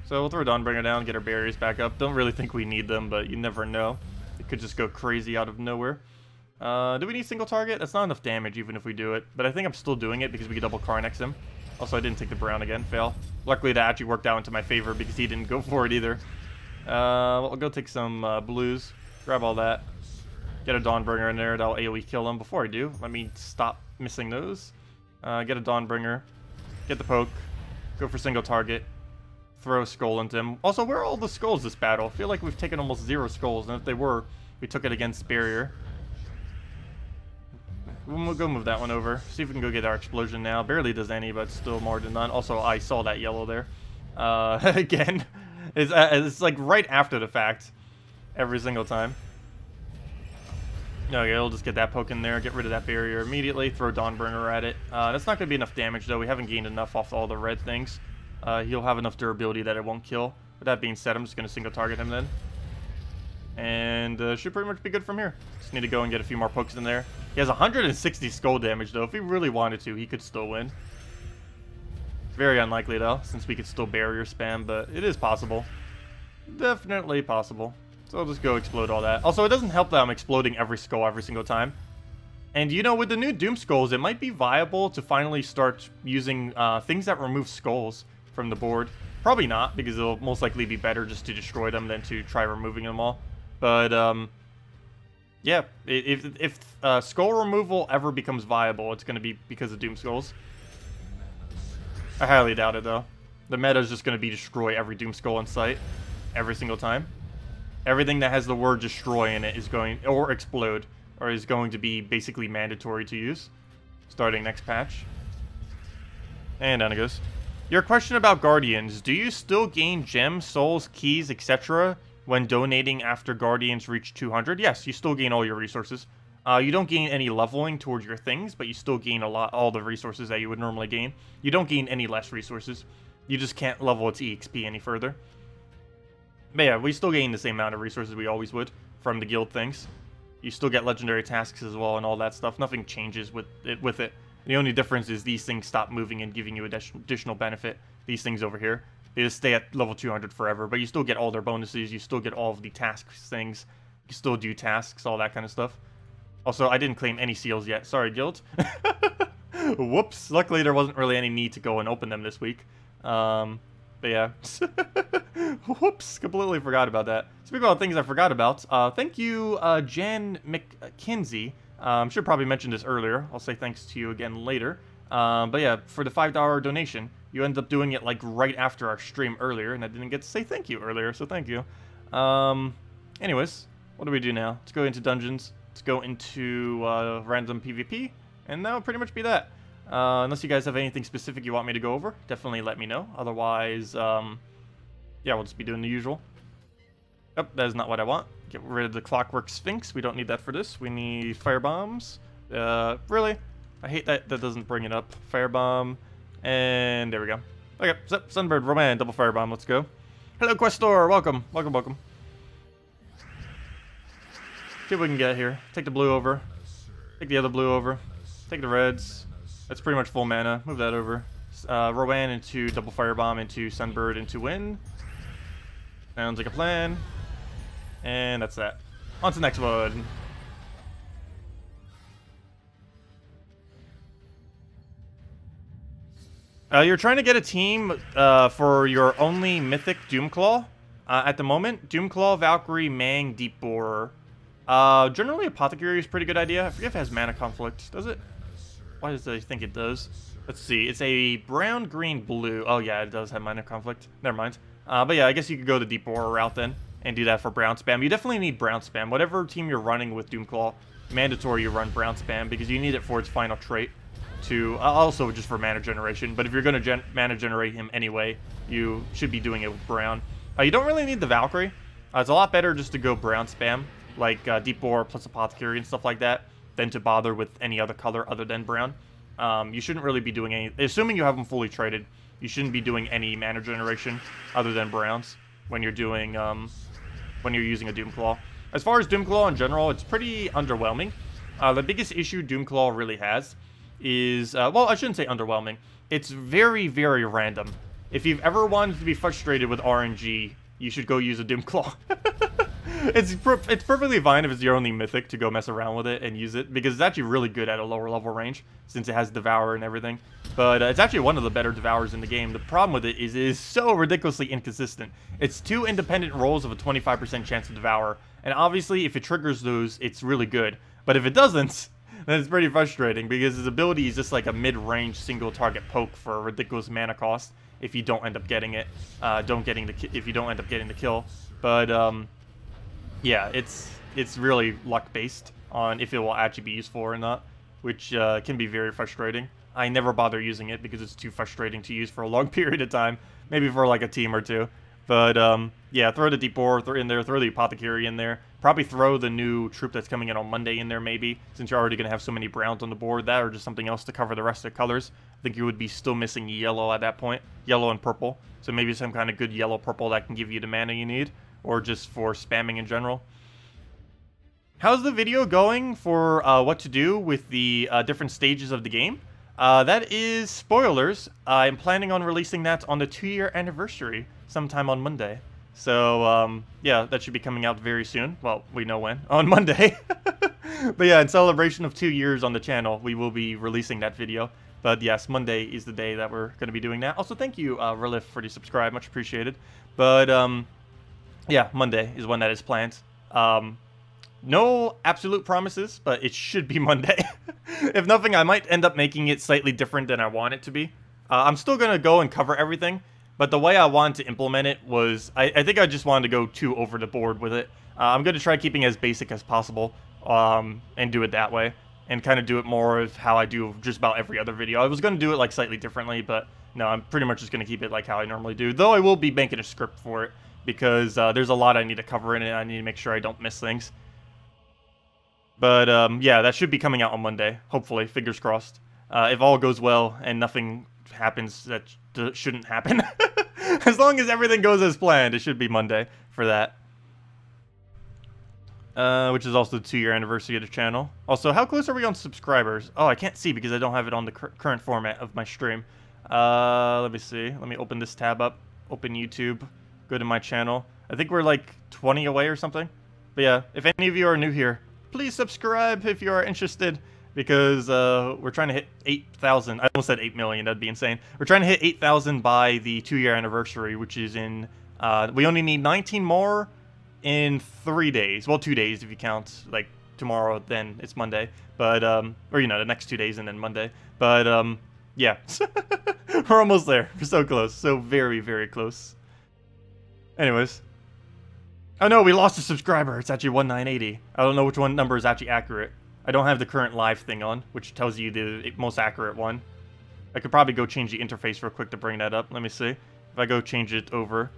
So we'll throw Dawnbringer down, get our barriers back up. Don't really think we need them, but you never know. It could just go crazy out of nowhere. Do we need single target? That's not enough damage even if we do it. But I think I'm still doing it because we can double Karnex him. Also, I didn't take the brown again. Fail. Luckily, that actually worked out into my favor because he didn't go for it either. We'll go take some blues. Grab all that. Get a Dawnbringer in there. That'll AoE kill him. Before I do, let me stop missing those. Get a Dawnbringer. Get the poke. Go for single target. Throw a skull into him. Also, where are all the skulls this battle? I feel like we've taken almost 0 skulls, and if they were, we took it against barrier. We'll go move that one over. See if we can go get our explosion now. Barely does any, but still more than none. Also, I saw that yellow there. Again, it's like right after the fact. Every single time. Okay, we'll just get that poke in there. Get rid of that barrier immediately. Throw Dawnbringer at it. That's not going to be enough damage, though. We haven't gained enough off all the red things. He'll have enough durability that it won't kill. With that being said, I'm just going to single target him then. And should pretty much be good from here. Just need to go and get a few more pokes in there. He has 160 skull damage, though. If he really wanted to, he could still win. Very unlikely, though, since we could still barrier spam, but it is possible. Definitely possible. So I'll just go explode all that. Also, it doesn't help that I'm exploding every skull every single time. And, you know, with the new Doom Skulls, it might be viable to finally start using things that remove skulls from the board. Probably not, because it'll most likely be better just to destroy them than to try removing them all. But, yeah, if skull removal ever becomes viable, it's going to be because of Doom Skulls. I highly doubt it, though. The meta is just going to be destroy every Doom Skull in sight every single time. Everything that has the word destroy in it is going, or explode, or is going to be basically mandatory to use starting next patch. And down it goes. Your question about Guardians. Do you still gain gems, souls, keys, etc. when donating after Guardians reach 200? Yes, you still gain all your resources. You don't gain any leveling towards your things, but you still gain all the resources that you would normally gain. You don't gain any less resources. You just can't level its EXP any further. But yeah, we still gain the same amount of resources we always would from the guild things. You still get legendary tasks as well and all that stuff. Nothing changes with it. The only difference is these things stop moving and giving you additional benefit. These things over here, they just stay at level 200 forever, but you still get all their bonuses. You still get all of the tasks things. You can still do tasks, all that kind of stuff. Also, I didn't claim any seals yet. Sorry, guild. Whoops. Luckily, there wasn't really any need to go and open them this week. But yeah. Whoops, completely forgot about that. Speaking about things I forgot about, thank you, Jan McKinsey. Should probably mention this earlier. I'll say thanks to you again later. But yeah, for the $5 donation, you ended up doing it like right after our stream earlier, and I didn't get to say thank you earlier, so thank you. Anyways, what do we do now? Let's go into dungeons. Let's go into random PvP, and that would pretty much be that. Unless you guys have anything specific you want me to go over, definitely let me know. Otherwise, yeah, we'll just be doing the usual. Oh, that is not what I want. Get rid of the Clockwork Sphinx. We don't need that for this. We need fire bombs. Really? I hate that that doesn't bring it up. Firebomb, and there we go. Okay, so Sunbird, Roman, double firebomb. Let's go. Hello, Questor. Welcome, welcome, welcome. See what we can get here. Take the blue over. Take the other blue over. Take the reds. That's pretty much full mana. Move that over. Rowan into double firebomb into Sunbird into Win. Sounds like a plan. And that's that. On to the next one. You're trying to get a team for your only mythic Doomclaw at the moment. Doomclaw, Valkyrie, Mang, Deep Borer. Generally, Apothecary is a pretty good idea. I forget if it has mana conflict. Does it? Why does I think it does? Let's see. It's a brown, green, blue. Oh, yeah, it does have mana conflict. Never mind. But yeah, I guess you could go the Deep Borer route then and do that for brown spam. You definitely need brown spam. Whatever team you're running with Doomclaw, mandatory you run brown spam because you need it for its final trait. To also just for mana generation, but if you're going to mana generate him anyway, you should be doing it with brown. You don't really need the Valkyrie. It's a lot better just to go brown spam, like Deep Borer plus Apothecary and stuff like that, than to bother with any other color other than brown. You shouldn't really be doing any, assuming you have them fully traded, you shouldn't be doing any mana generation other than browns when you're doing, when you're using a Doomclaw. As far as Doomclaw in general, it's pretty underwhelming. The biggest issue Doomclaw really has is, well, I shouldn't say underwhelming. It's very, very random. If you've ever wanted to be frustrated with RNG, you should go use a Doomclaw. It's perfectly fine if it's your only mythic to go mess around with it and use it, because it's actually really good at a lower level range, since it has Devour and everything. But it's actually one of the better Devours in the game. The problem with it is so ridiculously inconsistent. It's 2 independent rolls of a 25% chance to Devour, and obviously if it triggers those, it's really good. But if it doesn't, then it's pretty frustrating, because his ability is just like a mid-range single target poke for a ridiculous mana cost if you don't end up getting it, if you don't end up getting the kill. But yeah, it's really luck based on if it will actually be useful or not, which can be very frustrating. I never bother using it because it's too frustrating to use for a long period of time, maybe for like a team or two. But yeah, throw the Deep Borer in there, throw the Apothecary in there. Probably throw the new troop that's coming in on Monday in there maybe, since you're already going to have so many browns on the board. That or just something else to cover the rest of the colors. I think you would be still missing yellow at that point. Yellow and purple. So maybe some kind of good yellow-purple that can give you the mana you need, or just for spamming in general. How's the video going for what to do with the different stages of the game? That is spoilers. I'm planning on releasing that on the 2-year anniversary sometime on Monday. So, yeah, that should be coming out very soon. Well, we know when. On Monday. But yeah, in celebration of 2 years on the channel, we will be releasing that video. But yes, Monday is the day that we're going to be doing that. Also, thank you, Relif, for the subscribe. Much appreciated. But, yeah, Monday is when that is planned. No absolute promises, but it should be Monday. If nothing, I might end up making it slightly different than I want it to be. I'm still going to go and cover everything, but the way I wanted to implement it was, I think I just wanted to go too over the board with it. I'm going to try keeping it as basic as possible, and do it that way, and kind of do it more of how I do just about every other video. I was going to do it like slightly differently, but no, I'm pretty much just going to keep it like how I normally do, though I will be making a script for it, because there's a lot I need to cover in it, I need to make sure I don't miss things. But, yeah, that should be coming out on Monday, hopefully, fingers crossed. If all goes well and nothing happens that shouldn't happen. As long as everything goes as planned, it should be Monday for that. Which is also the 2-year anniversary of the channel. Also, how close are we on subscribers? Oh, I can't see because I don't have it on the current format of my stream. Let me see. Let me open this tab up. Open YouTube. Go to my channel. I think we're like 20 away or something. But yeah, if any of you are new here, please subscribe if you are interested. because we're trying to hit 8,000. I almost said 8 million. That'd be insane. We're trying to hit 8,000 by the 2-year anniversary, which is in. We only need 19 more in 3 days. Well, 2 days if you count like tomorrow. Then it's Monday. But or you know, the next 2 days and then Monday. But yeah, we're almost there. We're so close. So very, very close. Anyways. Oh no, we lost a subscriber. It's actually 1980. I don't know which one number is actually accurate. I don't have the current live thing on, which tells you the most accurate one. I could probably go change the interface real quick to bring that up. Let me see. If I go change it over.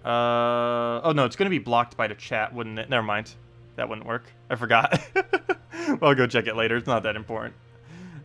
Oh no, it's going to be blocked by the chat, wouldn't it? Never mind. That wouldn't work. I forgot. Well, I'll go check it later. It's not that important.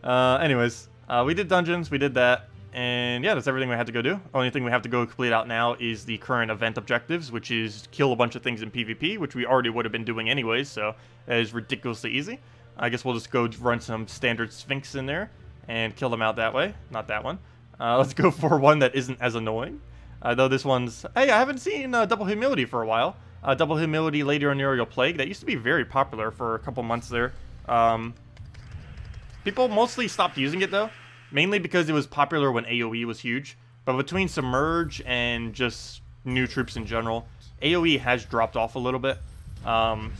Anyways, we did dungeons. We did that. And yeah, that's everything we had to go do. Only thing we have to go complete out now is the current event objectives, which is kill a bunch of things in PvP, which we already would have been doing anyways, so that is ridiculously easy. I guess we'll just go run some standard Sphinx in there and kill them out that way. Not that one. Let's go for one that isn't as annoying. Though this one's... Hey, I haven't seen Double Humility for a while. Double Humility Lady Arnerial Plague. That used to be very popular for a couple months there. People mostly stopped using it, though. Mainly because it was popular when AoE was huge. But between Submerge and just new troops in general, AoE has dropped off a little bit. I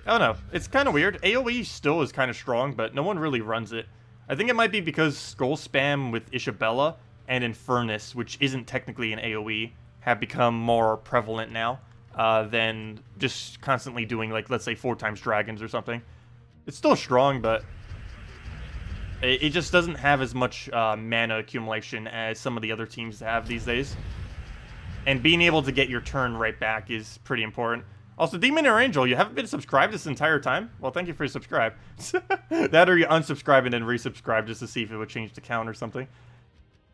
don't know. It's kind of weird. AoE still is kind of strong, but no one really runs it. I think it might be because Skull Spam with Isabella and Infernus, which isn't technically an AoE, have become more prevalent now than just constantly doing, like, let's say 4 times dragons or something. It's still strong, but it just doesn't have as much mana accumulation as some of the other teams have these days. And being able to get your turn right back is pretty important. Also, Demon or Angel, you haven't been subscribed this entire time? Well, thank you for your subscribe. That or you unsubscribe and then resubscribe just to see if it would change the count or something.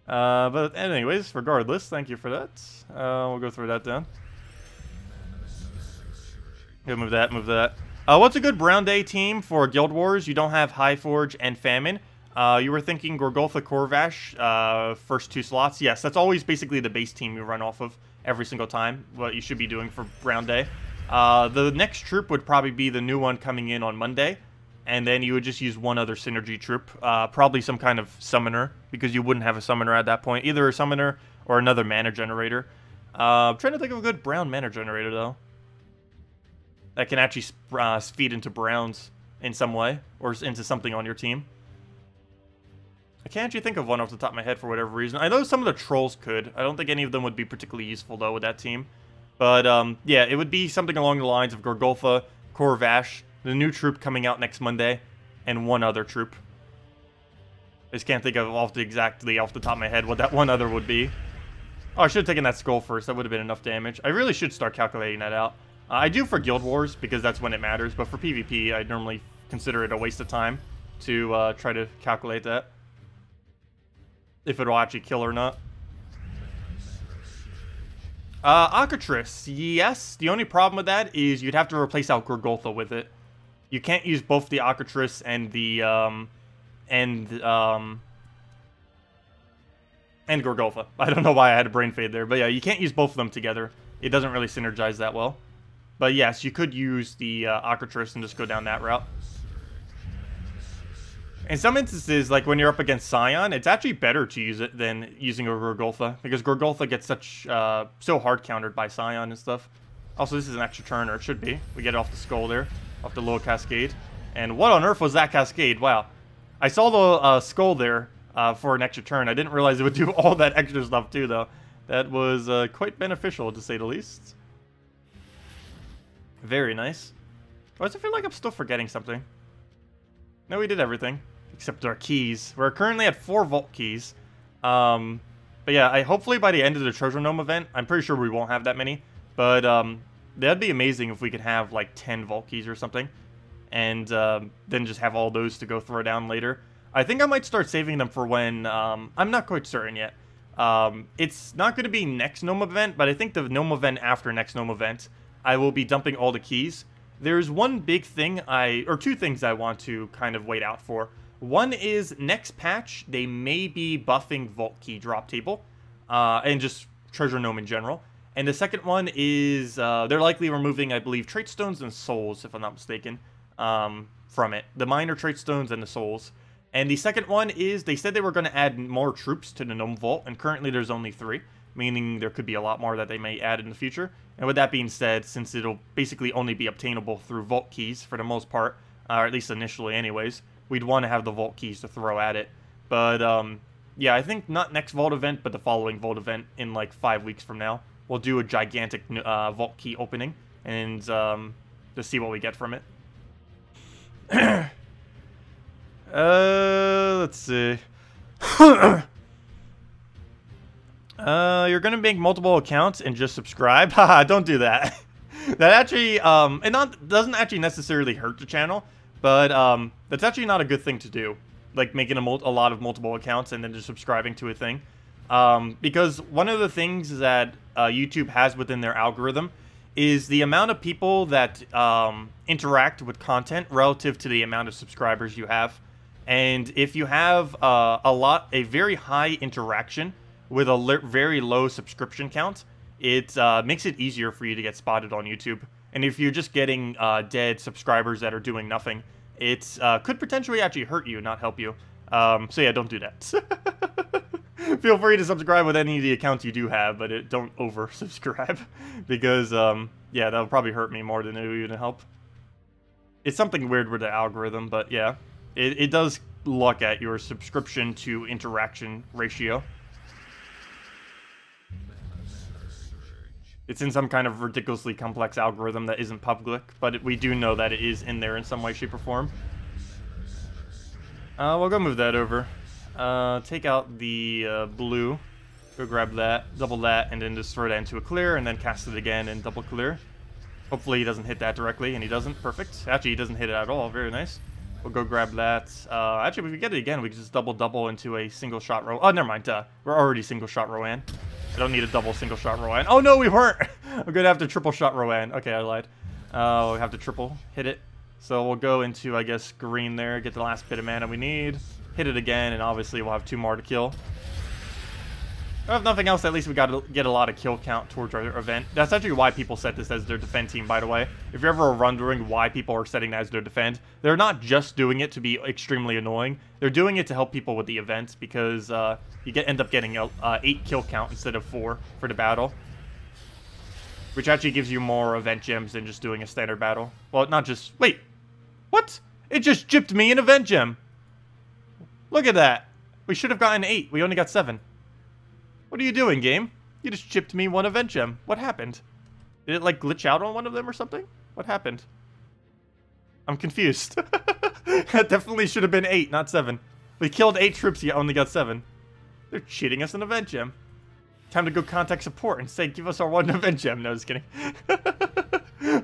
But anyways, regardless, thank you for that. We'll go through that down. Yeah, move that, move that. What's a good Brown Day team for Guild Wars? You don't have Highforge and Famine. You were thinking Gorgolfa Corvash, first 2 slots. Yes, that's always basically the base team you run off of every single time. What you should be doing for Brown Day. The next troop would probably be the new one coming in on Monday. And then you would just use one other synergy troop. Probably some kind of summoner, because you wouldn't have a summoner at that point. Either a summoner or another mana generator. I'm trying to think of a good brown mana generator, though. That can actually feed into browns in some way. Or into something on your team. I can't actually think of one off the top of my head for whatever reason. I know some of the trolls could. I don't think any of them would be particularly useful, though, with that team. But, yeah, it would be something along the lines of Gorgolfa, Corvash, the new troop coming out next Monday, and one other troop. I just can't think of exactly off the top of my head what that one other would be. Oh, I should have taken that skull first. That would have been enough damage. I really should start calculating that out. I do for Guild Wars, because that's when it matters. But for PvP, I normally consider it a waste of time to try to calculate that. If it'll actually kill or not. Arcatris, yes. The only problem with that is you'd have to replace out Gorgolfa with it. You can't use both the Arcatris and the, and Gorgolfa. I don't know why I had a brain fade there, but yeah, you can't use both of them together. It doesn't really synergize that well. But yes, you could use the Arcatris and just go down that route. In some instances, like when you're up against Scion, it's actually better to use it than using a Gorgolfa, because Gorgolfa gets so hard countered by Scion and stuff. Also, this is an extra turn, or it should be. We get it off the skull there, off the little cascade. And what on earth was that cascade? Wow. I saw the skull there for an extra turn. I didn't realize it would do all that extra stuff too, though. That was quite beneficial, to say the least. Very nice. Why does it feel like I'm still forgetting something? No, we did everything. Except our keys. We're currently at 4 vault keys. But yeah, hopefully by the end of the Treasure Gnome event, I'm pretty sure we won't have that many. But that'd be amazing if we could have like 10 vault keys or something. And then just have all those to go throw down later. I think I might start saving them for when... I'm not quite certain yet. It's not going to be next Gnome event, but I think the Gnome event after next Gnome event, I will be dumping all the keys. There's one big thing or 2 things I want to kind of wait out for. One is next patch, they may be buffing Vault Key drop table, and just Treasure Gnome in general. And the second one is they're likely removing, I believe, Trait Stones and Souls, if I'm not mistaken. from it. The minor trait stones and the souls. And the second one is, they said they were going to add more troops to the Gnome Vault, and currently there's only 3, meaning there could be a lot more that they may add in the future. And with that being said, since it'll basically only be obtainable through vault keys for the most part, or at least initially anyways, we'd want to have the vault keys to throw at it. But, yeah, I think not next vault event, but the following vault event in like 5 weeks from now. We'll do a gigantic vault key opening, and just see what we get from it. Let's see. You're gonna make multiple accounts and just subscribe? Haha, don't do that. That actually, doesn't actually necessarily hurt the channel, but that's actually not a good thing to do. Like making a lot of multiple accounts and then just subscribing to a thing. Because one of the things that YouTube has within their algorithm is the amount of people that interact with content relative to the amount of subscribers you have. And if you have a very high interaction with a very low subscription count, it makes it easier for you to get spotted on YouTube. And if you're just getting dead subscribers that are doing nothing, it could potentially actually hurt you, not help you. So yeah, don't do that. Feel free to subscribe with any of the accounts you do have, but don't over-subscribe. Because, yeah, that'll probably hurt me more than it will even help. It's something weird with the algorithm, but yeah. It does look at your subscription to interaction ratio. It's in some kind of ridiculously complex algorithm that isn't public, but we do know that it is in there in some way, shape, or form. We'll go move that over. Take out the blue. Go grab that, double that, and then just throw that into a clear, and then cast it again and double clear. Hopefully he doesn't hit that directly, and he doesn't. Perfect. Actually, he doesn't hit it at all. Very nice. We'll go grab that. Actually, if we get it again, we can just double into a single shot row. Oh, never mind. We're already single shot Rowan. I don't need a double single shot Rowan. Oh, no, we weren't. I'm going to have to triple shot Rowan. Okay, I lied. We'll have to triple hit it. So we'll go into, I guess, green there. Get the last bit of mana we need. Hit it again, and obviously we'll have 2 more to kill. If nothing else, at least we got to get a lot of kill count towards our event. That's actually why people set this as their defend team, by the way. If you're ever wondering why people are setting that as their defend, they're not just doing it to be extremely annoying. They're doing it to help people with the event, because you end up getting a 8 kill count instead of 4 for the battle. Which actually gives you more event gems than just doing a standard battle. Well, not just... Wait! What? It just gypped me an event gem! Look at that! We should have gotten 8. We only got 7. What are you doing, game? You just chipped me 1 event gem. What happened? Did it, like, glitch out on one of them or something? What happened? I'm confused. That definitely should have been 8, not 7. We killed 8 troops, yet only got 7. They're cheating us an event gem. Time to go contact support and say, give us our 1 event gem. No, just kidding.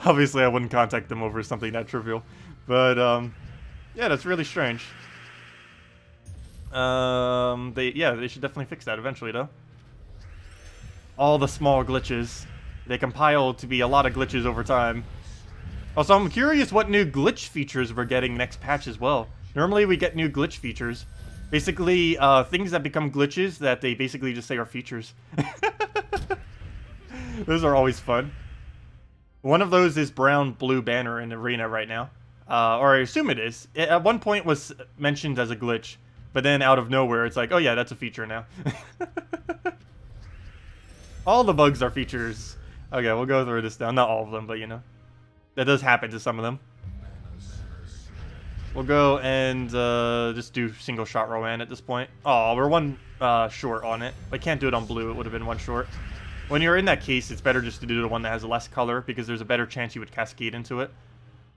Obviously, I wouldn't contact them over something that trivial. But, yeah, that's really strange. They should definitely fix that eventually, though. All the small glitches. They compile to be a lot of glitches over time. Also, I'm curious what new glitch features we're getting next patch as well. Normally, we get new glitch features. Basically, things that become glitches that they basically just say are features. Those are always fun. One of those is brown-blue banner in Arena right now. Or I assume it is. It, at one point was mentioned as a glitch. But then out of nowhere, it's like, oh yeah, that's a feature now. All the bugs are features. Okay, we'll go through this down. Not all of them, but you know. That does happen to some of them. We'll go and just do single shot Rowan at this point. Oh, we're 1 short on it. I can't do it on blue. It would have been 1 short. When you're in that case, it's better just to do the one that has less color because there's a better chance you would cascade into it.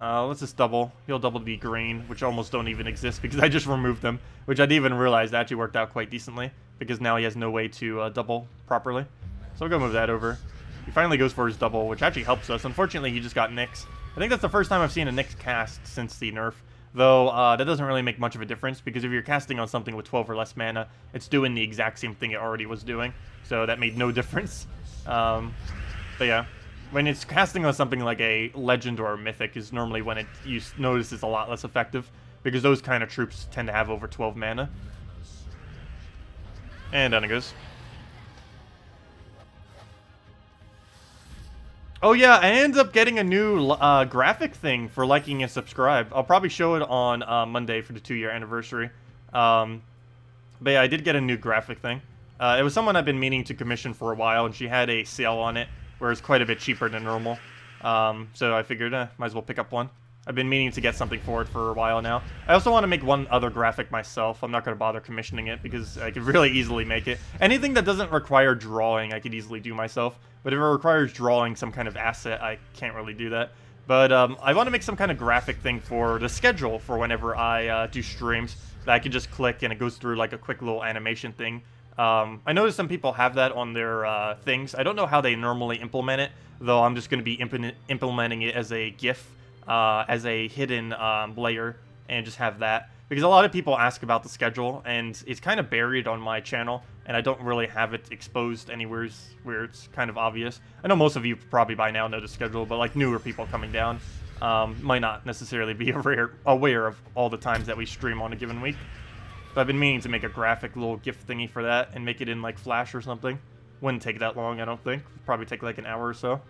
Let's just double. He'll double the green, which almost don't even exist because I just removed them, which I didn't even realize that actually worked out quite decently because now he has no way to double properly. So we'll go move that over. He finally goes for his double, which actually helps us. Unfortunately, he just got Nyx. I think that's the first time I've seen a Nyx cast since the nerf, though that doesn't really make much of a difference because if you're casting on something with 12 or less mana, it's doing the exact same thing it already was doing, so that made no difference. But yeah. When it's casting on something like a legend or a mythic is normally when you notice it's a lot less effective because those kind of troops tend to have over 12 mana. And down it goes. Oh yeah, I ended up getting a new graphic thing for liking and subscribe. I'll probably show it on Monday for the 2-year anniversary. But yeah, I did get a new graphic thing. It was someone I've been meaning to commission for a while, and she had a sale on it, where it's quite a bit cheaper than normal. So I figured, might as well pick up one. I've been meaning to get something for it for a while now. I also want to make one other graphic myself. I'm not going to bother commissioning it because I could really easily make it. Anything that doesn't require drawing, I could easily do myself. But if it requires drawing some kind of asset, I can't really do that. But I want to make some kind of graphic thing for the schedule for whenever I do streams that I can just click and it goes through like a quick little animation thing. I noticed some people have that on their things. I don't know how they normally implement it, though I'm just going to be implementing it as a GIF. As a hidden layer, and just have that. Because a lot of people ask about the schedule, and it's kind of buried on my channel, and I don't really have it exposed anywhere where it's kind of obvious. I know most of you probably by now know the schedule, but like newer people coming down might not necessarily be aware of all the times that we stream on a given week. So I've been meaning to make a graphic little GIF thingy for that, and make it in like Flash or something. Wouldn't take that long, I don't think. Probably take like an hour or so.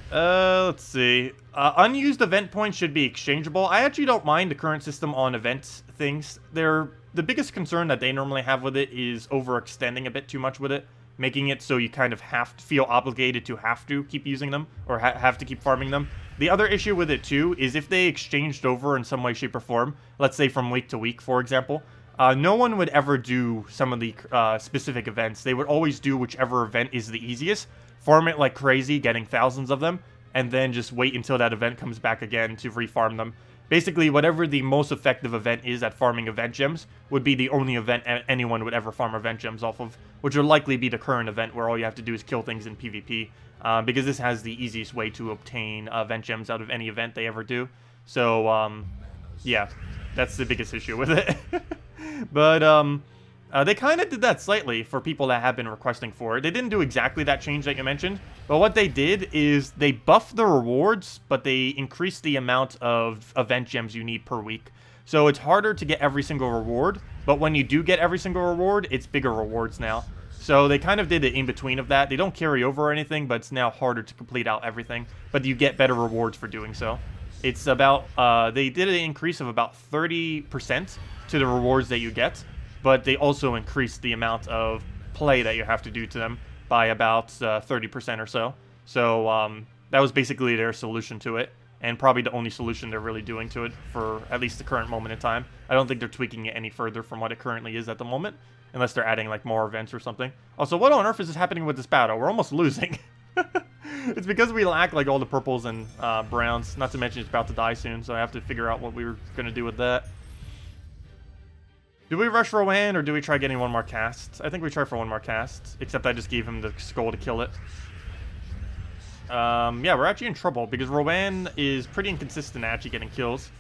Let's see. Unused event points should be exchangeable. I actually don't mind the current system on event things. The biggest concern that they normally have with it is overextending a bit too much with it, making it so you kind of have to feel obligated to have to keep using them, or have to keep farming them. The other issue with it too is if they exchanged over in some way, shape, or form, let's say from week to week, for example, no one would ever do some of the specific events. They would always do whichever event is the easiest, farm it like crazy, getting thousands of them, and then just wait until that event comes back again to refarm them. Basically, whatever the most effective event is at farming event gems would be the only event anyone would ever farm event gems off of, which would likely be the current event where all you have to do is kill things in PvP, because this has the easiest way to obtain event gems out of any event they ever do. So, yeah, that's the biggest issue with it. But, they kind of did that slightly for people that have been requesting for it. They didn't do exactly that change that you mentioned, but what they did is they buffed the rewards, but they increased the amount of event gems you need per week. So it's harder to get every single reward, but when you do get every single reward, it's bigger rewards now. So they kind of did the in-between of that. They don't carry over or anything, but it's now harder to complete out everything, but you get better rewards for doing so. It's about, they did an increase of about 30% to the rewards that you get, but they also increased the amount of play that you have to do to them by about 30% or so. So that was basically their solution to it, and probably the only solution they're really doing to it for at least the current moment in time. I don't think they're tweaking it any further from what it currently is at the moment, unless they're adding like more events or something. Also, what on earth is happening with this battle? We're almost losing. It's because we lack like all the purples and browns, not to mention it's about to die soon, so I have to figure out what we were going to do with that. Do we rush Rowan, or do we try getting one more cast? I think we try for one more cast, except I just gave him the skull to kill it. Yeah, we're actually in trouble, because Rowan is pretty inconsistent at actually getting kills.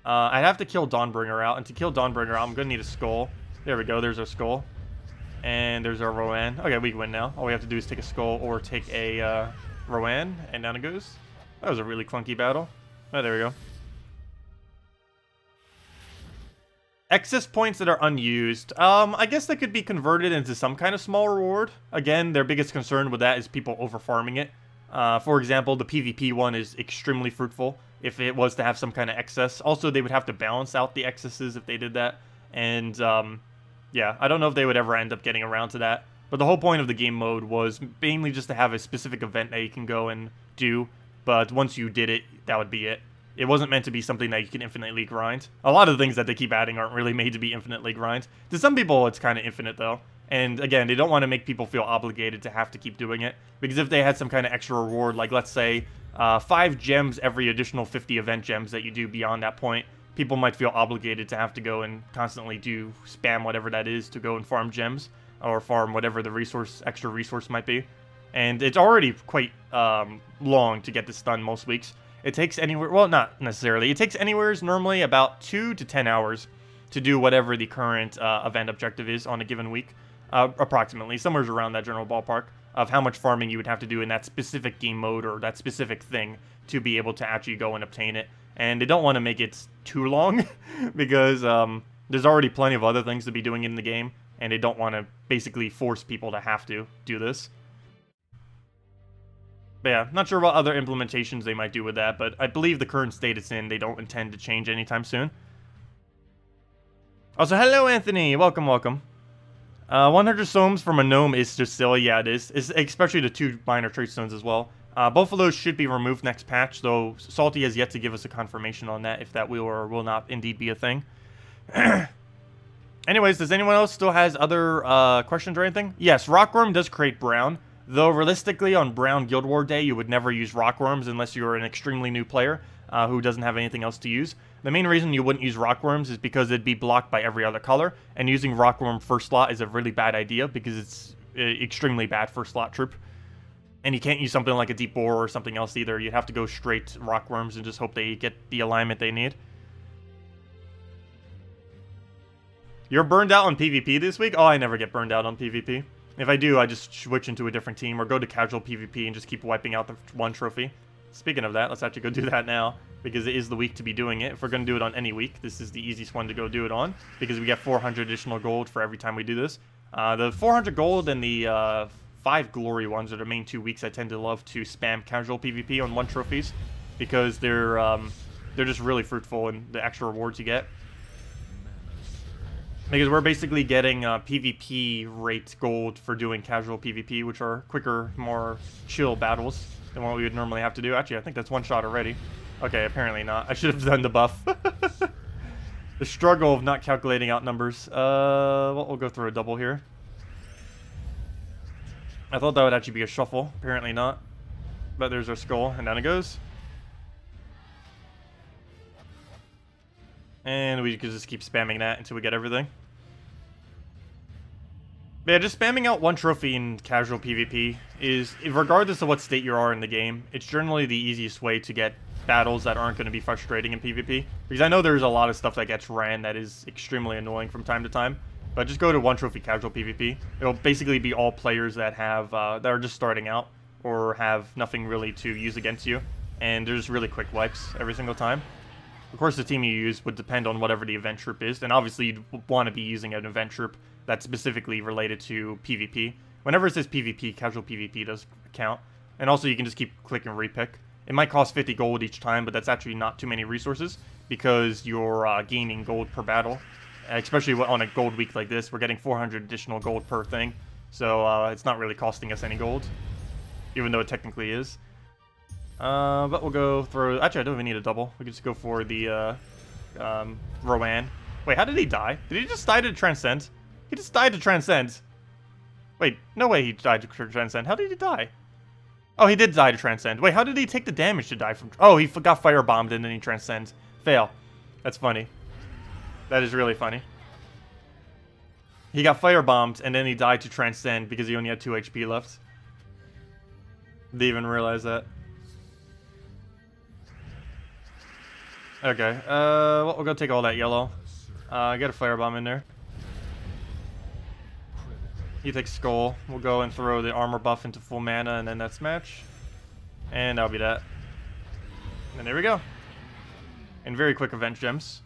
I'd have to kill Dawnbringer out, and to kill Dawnbringer out, I'm going to need a skull. There we go, there's our skull. And there's our Rowan. Okay, we win now. All we have to do is take a skull, or take a Rowan, and down it goes. That was a really clunky battle. Oh, there we go. Excess points that are unused. I guess they could be converted into some kind of small reward. Again, their biggest concern with that is people over-farming it. For example, the PvP one is extremely fruitful if it was to have some kind of excess. Also, they would have to balance out the excesses if they did that. And, yeah, I don't know if they would ever end up getting around to that. But the whole point of the game mode was mainly just to have a specific event that you can go and do. But once you did it, that would be it. It wasn't meant to be something that you can infinitely grind. A lot of the things that they keep adding aren't really made to be infinitely grind. To some people, it's kind of infinite, though. And again, they don't want to make people feel obligated to have to keep doing it. Because if they had some kind of extra reward, like let's say 5 gems every additional 50 event gems that you do beyond that point, people might feel obligated to have to go and constantly do spam whatever that is to go and farm gems. Or farm whatever the extra resource might be. And it's already quite long to get this done most weeks. It takes anywhere, well, not necessarily. It takes anywhere normally about 2 to 10 hours to do whatever the current event objective is on a given week. Approximately, somewhere around that general ballpark of how much farming you would have to do in that specific game mode or that specific thing to be able to actually go and obtain it. And they don't want to make it too long because there's already plenty of other things to be doing in the game, and they don't want to basically force people to have to do this. But yeah, not sure what other implementations they might do with that, but I believe the current state it's in, they don't intend to change anytime soon. Also, hello, Anthony. Welcome, welcome. 100 stones from a gnome is just silly. Yeah, it is. It's especially the 2 minor trait stones as well. Both of those should be removed next patch, though Salty has yet to give us a confirmation on that, if that will or will not indeed be a thing. Anyways, does anyone else still has other questions or anything? Yes, Rockworm does create brown, though realistically on Brown Guild War Day, you would never use Rockworms unless you're an extremely new player who doesn't have anything else to use. The main reason you wouldn't use Rockworms is because it'd be blocked by every other color, and using Rockworm first slot is a really bad idea because it's extremely bad first slot troop. And you can't use something like a Deep Boar or something else either. You'd have to go straight Rockworms and just hope they get the alignment they need. You're burned out on PvP this week? Oh, I never get burned out on PvP. If I do, I just switch into a different team or go to casual PvP and just keep wiping out the 1 trophy. Speaking of that, let's actually go do that now, because it is the week to be doing it. If we're going to do it on any week, this is the easiest one to go do it on, because we get 400 additional gold for every time we do this. The 400 gold and the 5 glory ones are the main 2 weeks I tend to love to spam casual PvP on 1 trophies, because they're just really fruitful in the extra rewards you get. Because we're basically getting PvP rate gold for doing casual PvP, which are quicker, more chill battles than what we would normally have to do. Actually, I think that's 1 shot already. Okay, apparently not. I should have done the buff. The struggle of not calculating out numbers. Well, we'll go through a double here. I thought that would actually be a shuffle. Apparently not. But there's our skull, and down it goes. And we could just keep spamming that until we get everything. But yeah, just spamming out 1 trophy in casual PvP is, regardless of what state you are in the game, it's generally the easiest way to get battles that aren't going to be frustrating in PvP. Because I know there's a lot of stuff that gets ran that is extremely annoying from time to time. But just go to 1 trophy casual PvP. It'll basically be all players that have that are just starting out or have nothing really to use against you. And there's really quick wipes every single time. Of course, the team you use would depend on whatever the event troop is, and obviously you'd want to be using an event troop that's specifically related to PvP. Whenever it says PvP, casual PvP does count. And also you can just keep click and repick. It might cost 50 gold each time, but that's actually not too many resources because you're gaining gold per battle. Especially on a gold week like this, we're getting 400 additional gold per thing. So it's not really costing us any gold, even though it technically is. But we'll go through... Actually, I don't even need a double. We can just go for the Rowan. Wait, how did he die? Did he just die to Transcend? He just died to Transcend. Wait, no way he died to Transcend. How did he die? Oh, he did die to Transcend. Wait, how did he take the damage to die from... Oh, he got firebombed and then he Transcends. Fail. That's funny. That is really funny. He got firebombed and then he died to Transcend because he only had 2 HP left. Didn't even realize that. Okay, well, we'll go take all that yellow. Get a firebomb in there. He takes skull. We'll go and throw the armor buff into full mana, and then that's match. And that'll be that. And there we go. And very quick event gems.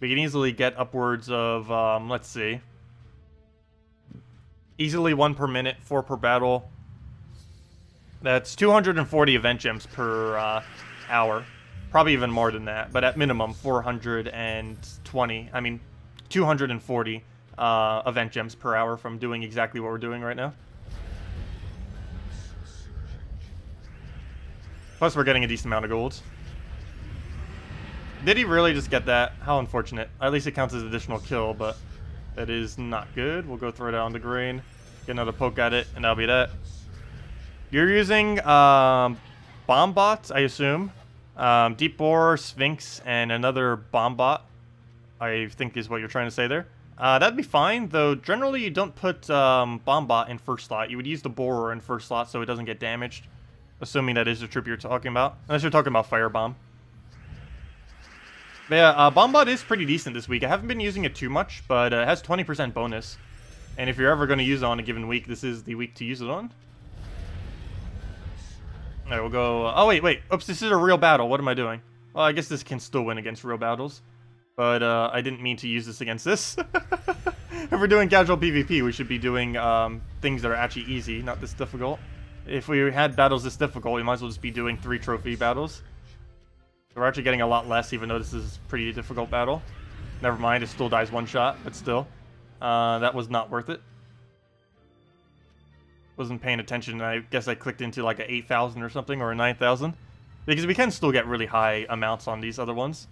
We can easily get upwards of, let's see. Easily 1 per minute, 4 per battle. That's 240 event gems per hour. Probably even more than that, but at minimum 240 event gems per hour from doing exactly what we're doing right now. Plus we're getting a decent amount of gold. Did he really just get that? How unfortunate. At least it counts as additional kill, but that is not good. We'll go throw it out on the grain, get another poke at it, and that'll be that. You're using bomb bots, I assume. Deep Boar, Sphinx, and another bomb bot, I think is what you're trying to say there. That'd be fine, though generally you don't put bomb bot in first slot. You would use the Borer in first slot so it doesn't get damaged. Assuming that is the troop you're talking about. Unless you're talking about Firebomb. But yeah, bomb bot is pretty decent this week. I haven't been using it too much, but it has 20% bonus. And if you're ever going to use it on a given week, this is the week to use it on. Alright, we'll go... oh, wait. Oops, this is a real battle. What am I doing? Well, I guess this can still win against real battles. But I didn't mean to use this against this. If we're doing casual PvP, we should be doing things that are actually easy, not this difficult. If we had battles this difficult, we might as well just be doing 3 trophy battles. So we're actually getting a lot less, even though this is a pretty difficult battle. Never mind, it still dies 1 shot, but still. That was not worth it. Wasn't paying attention. I guess I clicked into like a 8,000 or something, or a 9,000. Because we can still get really high amounts on these other ones.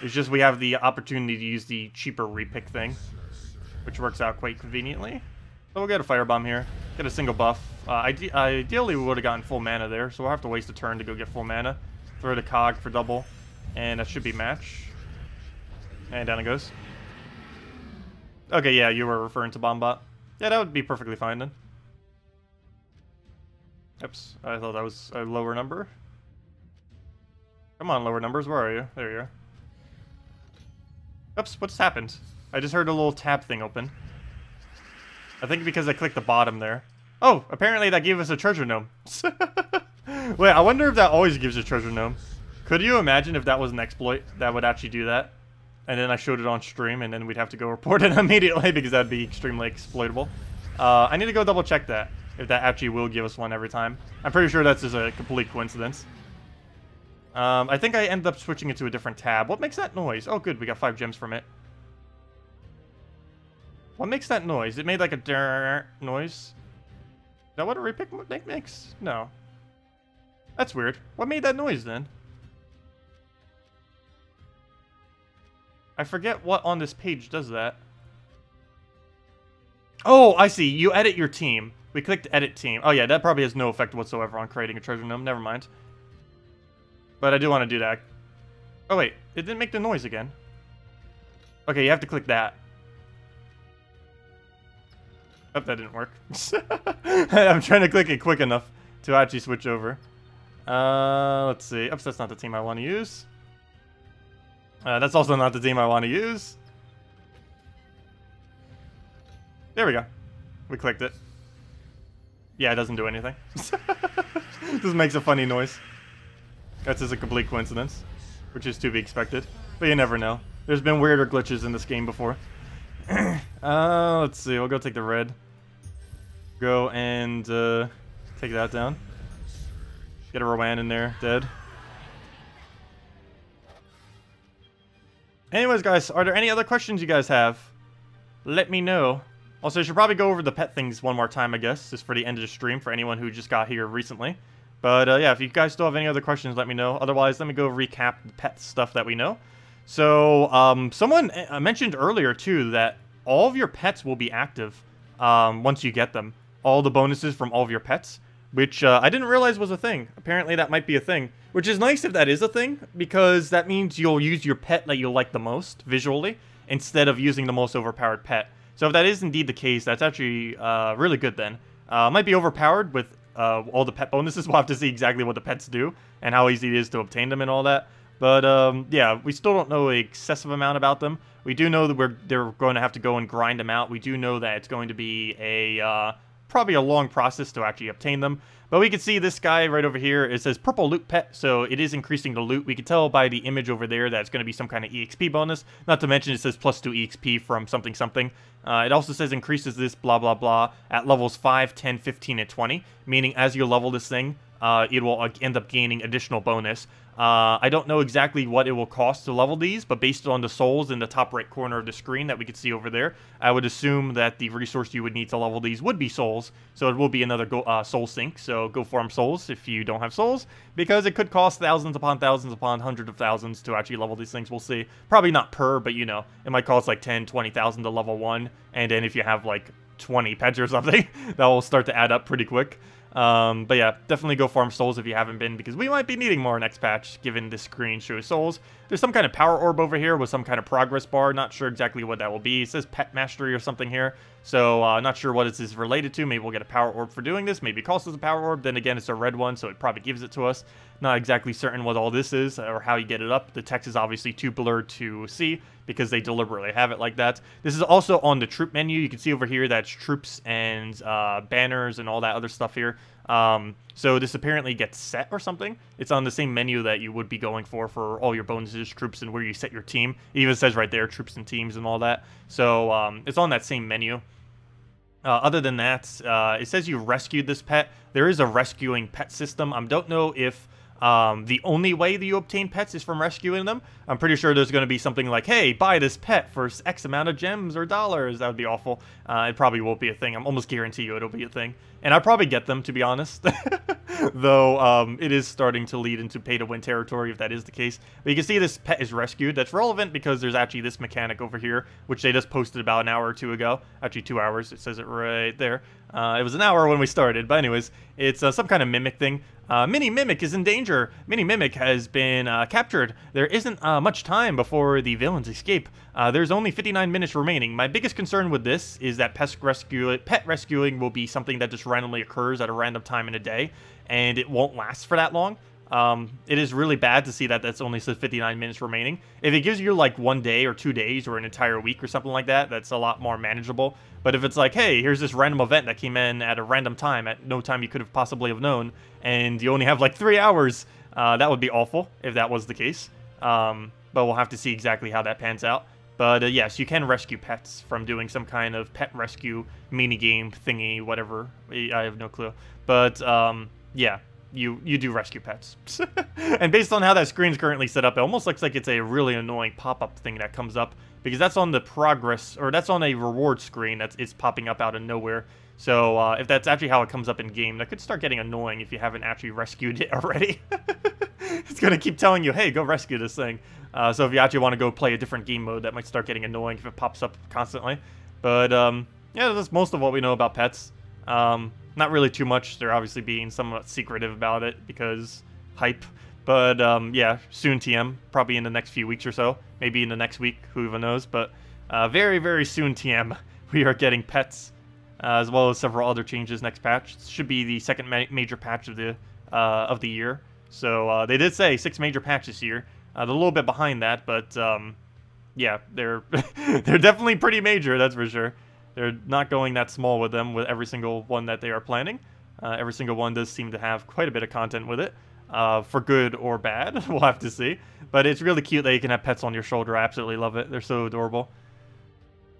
It's just we have the opportunity to use the cheaper repick thing, which works out quite conveniently. So we'll get a firebomb here, get a single buff. Ideally, we would have gotten full mana there, so we'll have to waste a turn to go get full mana. Throw the cog for double, and that should be match. And down it goes. Okay, yeah, you were referring to Bombot. Yeah, that would be perfectly fine then. Oops, I thought that was a lower number. Come on, lower numbers, where are you? There you are. Oops, what just happened? I just heard a little tab thing open. I think because I clicked the bottom there. Oh, apparently that gave us a treasure gnome. Wait, I wonder if that always gives a treasure gnome. Could you imagine if that was an exploit that would actually do that? And then I showed it on stream, and then we'd have to go report it immediately because that'd be extremely exploitable. I need to go double check that, if that actually will give us one every time. I'm pretty sure that's just a complete coincidence. I think I ended up switching it to a different tab. What makes that noise? Oh, good, we got 5 gems from it. What makes that noise? It made like a durr noise. Is that what a repick makes? No. That's weird. What made that noise then? I forget what on this page does that. Oh, I see. You edit your team. We clicked edit team. Oh yeah, that probably has no effect whatsoever on creating a treasure gnome. Never mind. But I do want to do that. Oh wait, it didn't make the noise again. Okay, you have to click that. Oh, that didn't work. I'm trying to click it quick enough to actually switch over. Let's see. Oops, that's not the team I want to use. That's also not the team I want to use. There we go. We clicked it. Yeah, it doesn't do anything. Just makes a funny noise. That's just a complete coincidence, which is to be expected. But you never know. There's been weirder glitches in this game before. Let's see. We'll go take the red. Go and take that down. Get a Rowan in there, dead. Anyways, guys, are there any other questions you guys have? Let me know. Also, I should probably go over the pet things one more time, I guess, just for the end of the stream for anyone who just got here recently. But yeah, if you guys still have any other questions, let me know. Otherwise, let me go recap the pet stuff that we know. So, someone mentioned earlier, too, that all of your pets will be active once you get them. All the bonuses from all of your pets, which I didn't realize was a thing. Apparently, that might be a thing, which is nice if that is a thing, because that means you'll use your pet that you like the most, visually, instead of using the most overpowered pet. So if that is indeed the case, that's actually really good then. Might be overpowered with all the pet bonuses. We'll have to see exactly what the pets do and how easy it is to obtain them and all that. But yeah, we still don't know an excessive amount about them. We do know that they're going to have to go and grind them out. We do know that it's going to be a probably a long process to actually obtain them. But we can see this guy right over here. It says purple loot pet, so it is increasing the loot. We can tell by the image over there that it's going to be some kind of EXP bonus. Not to mention it says plus 2 EXP from something something. It also says increases this blah blah blah at levels 5, 10, 15, and 20. Meaning as you level this thing, it will end up gaining additional bonus. I don't know exactly what it will cost to level these, but based on the souls in the top right corner of the screen that we can see over there, I would assume that the resource you would need to level these would be souls. So it will be another soul sink, so go farm souls if you don't have souls, because it could cost thousands upon hundreds of thousands to actually level these things. We'll see. Probably not per, but you know, it might cost like 10, 20,000 to level 1, and then if you have like 20 pets or something, that will start to add up pretty quick. But yeah, definitely go farm souls if you haven't been, because we might be needing more next patch, given this screen shows souls. There's some kind of power orb over here with some kind of progress bar. Not sure exactly what that will be. It says pet mastery or something here, so not sure what it is related to. Maybe we'll get a power orb for doing this. Maybe it costs us a power orb. Then again, it's a red one, so it probably gives it to us. Not exactly certain what all this is or how you get it up. The text is obviously too blurred to see because they deliberately have it like that. This is also on the troop menu. You can see over here that's troops and banners and all that other stuff here. So this apparently gets set or something. It's on the same menu that you would be going for all your bonuses, troops, and where you set your team. It even says right there, troops and teams and all that. So it's on that same menu. Other than that, it says you rescued this pet. There is a rescuing pet system. I don't know if the only way that you obtain pets is from rescuing them. I'm pretty sure there's going to be something like, hey, buy this pet for X amount of gems or dollars. That would be awful. It probably won't be a thing. I'm almost guarantee you it'll be a thing. And I'll probably get them, to be honest. Though it is starting to lead into pay-to-win territory if that is the case. But you can see this pet is rescued. That's relevant because there's actually this mechanic over here, which they just posted about an hour or two ago. Actually, 2 hours. It says it right there. It was an hour when we started. But anyways, it's some kind of mimic thing. Mini Mimic is in danger. Mini Mimic has been captured. There isn't much time before the villains escape. There's only 59 minutes remaining. My biggest concern with this is that pet rescuing will be something that just randomly occurs at a random time in a day, and it won't last for that long. It is really bad to see that that's only 59 minutes remaining. If it gives you like 1 day or 2 days or an entire week or something like that, that's a lot more manageable. But if it's like, hey, here's this random event that came in at a random time, at no time you could have possibly have known, and you only have like 3 hours, that would be awful if that was the case. But we'll have to see exactly how that pans out. But yes, you can rescue pets from doing some kind of pet rescue minigame thingy, whatever. I have no clue. But yeah, you do rescue pets. And based on how that screen's currently set up, it almost looks like it's a really annoying pop-up thing that comes up, because that's on the progress, or that's on a reward screen it's popping up out of nowhere. So if that's actually how it comes up in game, that could start getting annoying if you haven't actually rescued it already. It's gonna keep telling you, hey, go rescue this thing. So if you actually want to go play a different game mode, that might start getting annoying if it pops up constantly. But yeah, that's most of what we know about pets. Not really too much. They're obviously being somewhat secretive about it because hype. But yeah, soon TM, probably in the next few weeks or so. Maybe in the next week, who even knows. But very, very soon TM, we are getting pets, as well as several other changes next patch. This should be the second major patch of the year. So they did say 6 major patches this year. They're a little bit behind that, but yeah, they're they're definitely pretty major, that's for sure. They're not going that small with them, with every single one that they are planning. Every single one does seem to have quite a bit of content with it, for good or bad. We'll have to see. But it's really cute that you can have pets on your shoulder. I absolutely love it. They're so adorable.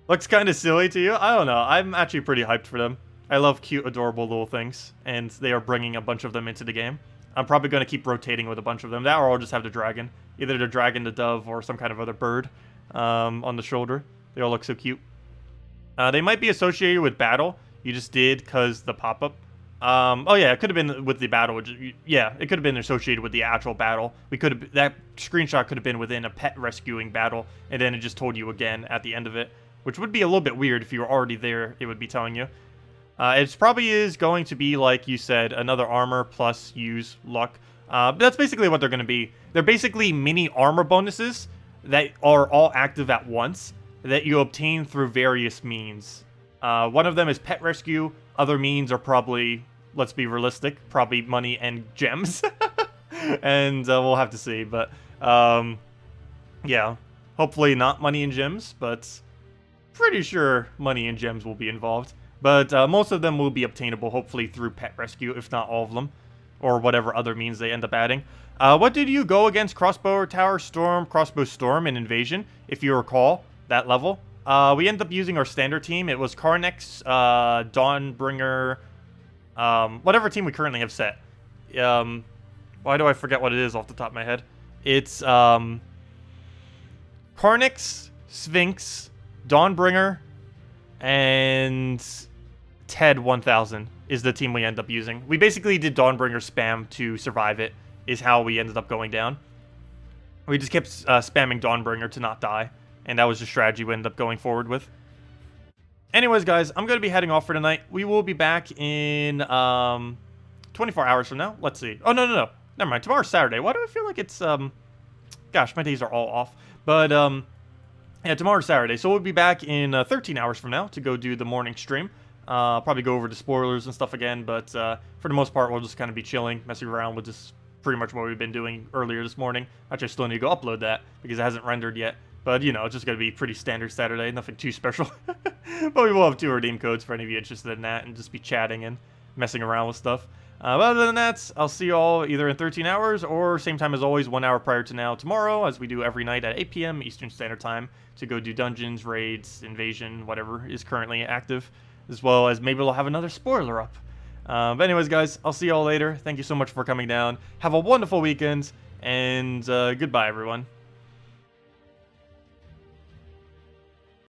Looks kind of silly to you? I don't know. I'm actually pretty hyped for them. I love cute, adorable little things, and they are bringing a bunch of them into the game. I'm probably going to keep rotating with a bunch of them. That or I'll just have the dragon. Either the dragon, the dove, or some kind of other bird on the shoulder. They all look so cute. They might be associated with battle. You just did because the pop-up. Oh yeah, it could have been with the battle. Yeah, it could have been associated with the actual battle. That screenshot could have been within a pet rescuing battle, and then it just told you again at the end of it, which would be a little bit weird if you were already there. It would be telling you. It probably is going to be, like you said, another armor plus use luck. But that's basically what they're going to be. They're basically mini armor bonuses that are all active at once that you obtain through various means. One of them is pet rescue. Other means are probably, let's be realistic, probably money and gems. And we'll have to see. But yeah, hopefully not money and gems, but pretty sure money and gems will be involved. But most of them will be obtainable, hopefully, through pet rescue, if not all of them. Or whatever other means they end up adding. What did you go against? Crossbow Tower, Storm, Crossbow Storm, and Invasion, if you recall that level. We ended up using our standard team. It was Karnix, Dawnbringer, whatever team we currently have set. Why do I forget what it is off the top of my head? It's Karnix, Sphinx, Dawnbringer, and Ted 1000 is the team we end up using. We basically did Dawnbringer spam to survive it, is how we ended up going down. We just kept spamming Dawnbringer to not die, and that was the strategy we ended up going forward with. Anyways, guys, I'm going to be heading off for tonight. We will be back in 24 hours from now. Let's see. Oh, no. Never mind. Tomorrow's Saturday. Why do I feel like it's... Gosh, my days are all off. But, yeah, tomorrow's Saturday. So we'll be back in 13 hours from now to go do the morning stream. Probably go over the spoilers and stuff again, but for the most part, we'll just kind of be chilling, messing around with just pretty much what we've been doing earlier this morning. Actually, I still need to go upload that because it hasn't rendered yet. But, you know, it's just going to be pretty standard Saturday, nothing too special. But we will have 2 redeem codes for any of you interested in that and just be chatting and messing around with stuff. But other than that, I'll see you all either in 13 hours or same time as always, 1 hour prior to now tomorrow, as we do every night at 8 p.m. Eastern Standard Time to go do dungeons, raids, invasion, whatever is currently active. as well as maybe we'll have another spoiler up. But anyways, guys, I'll see y'all later. Thank you so much for coming down. Have a wonderful weekend, and goodbye, everyone.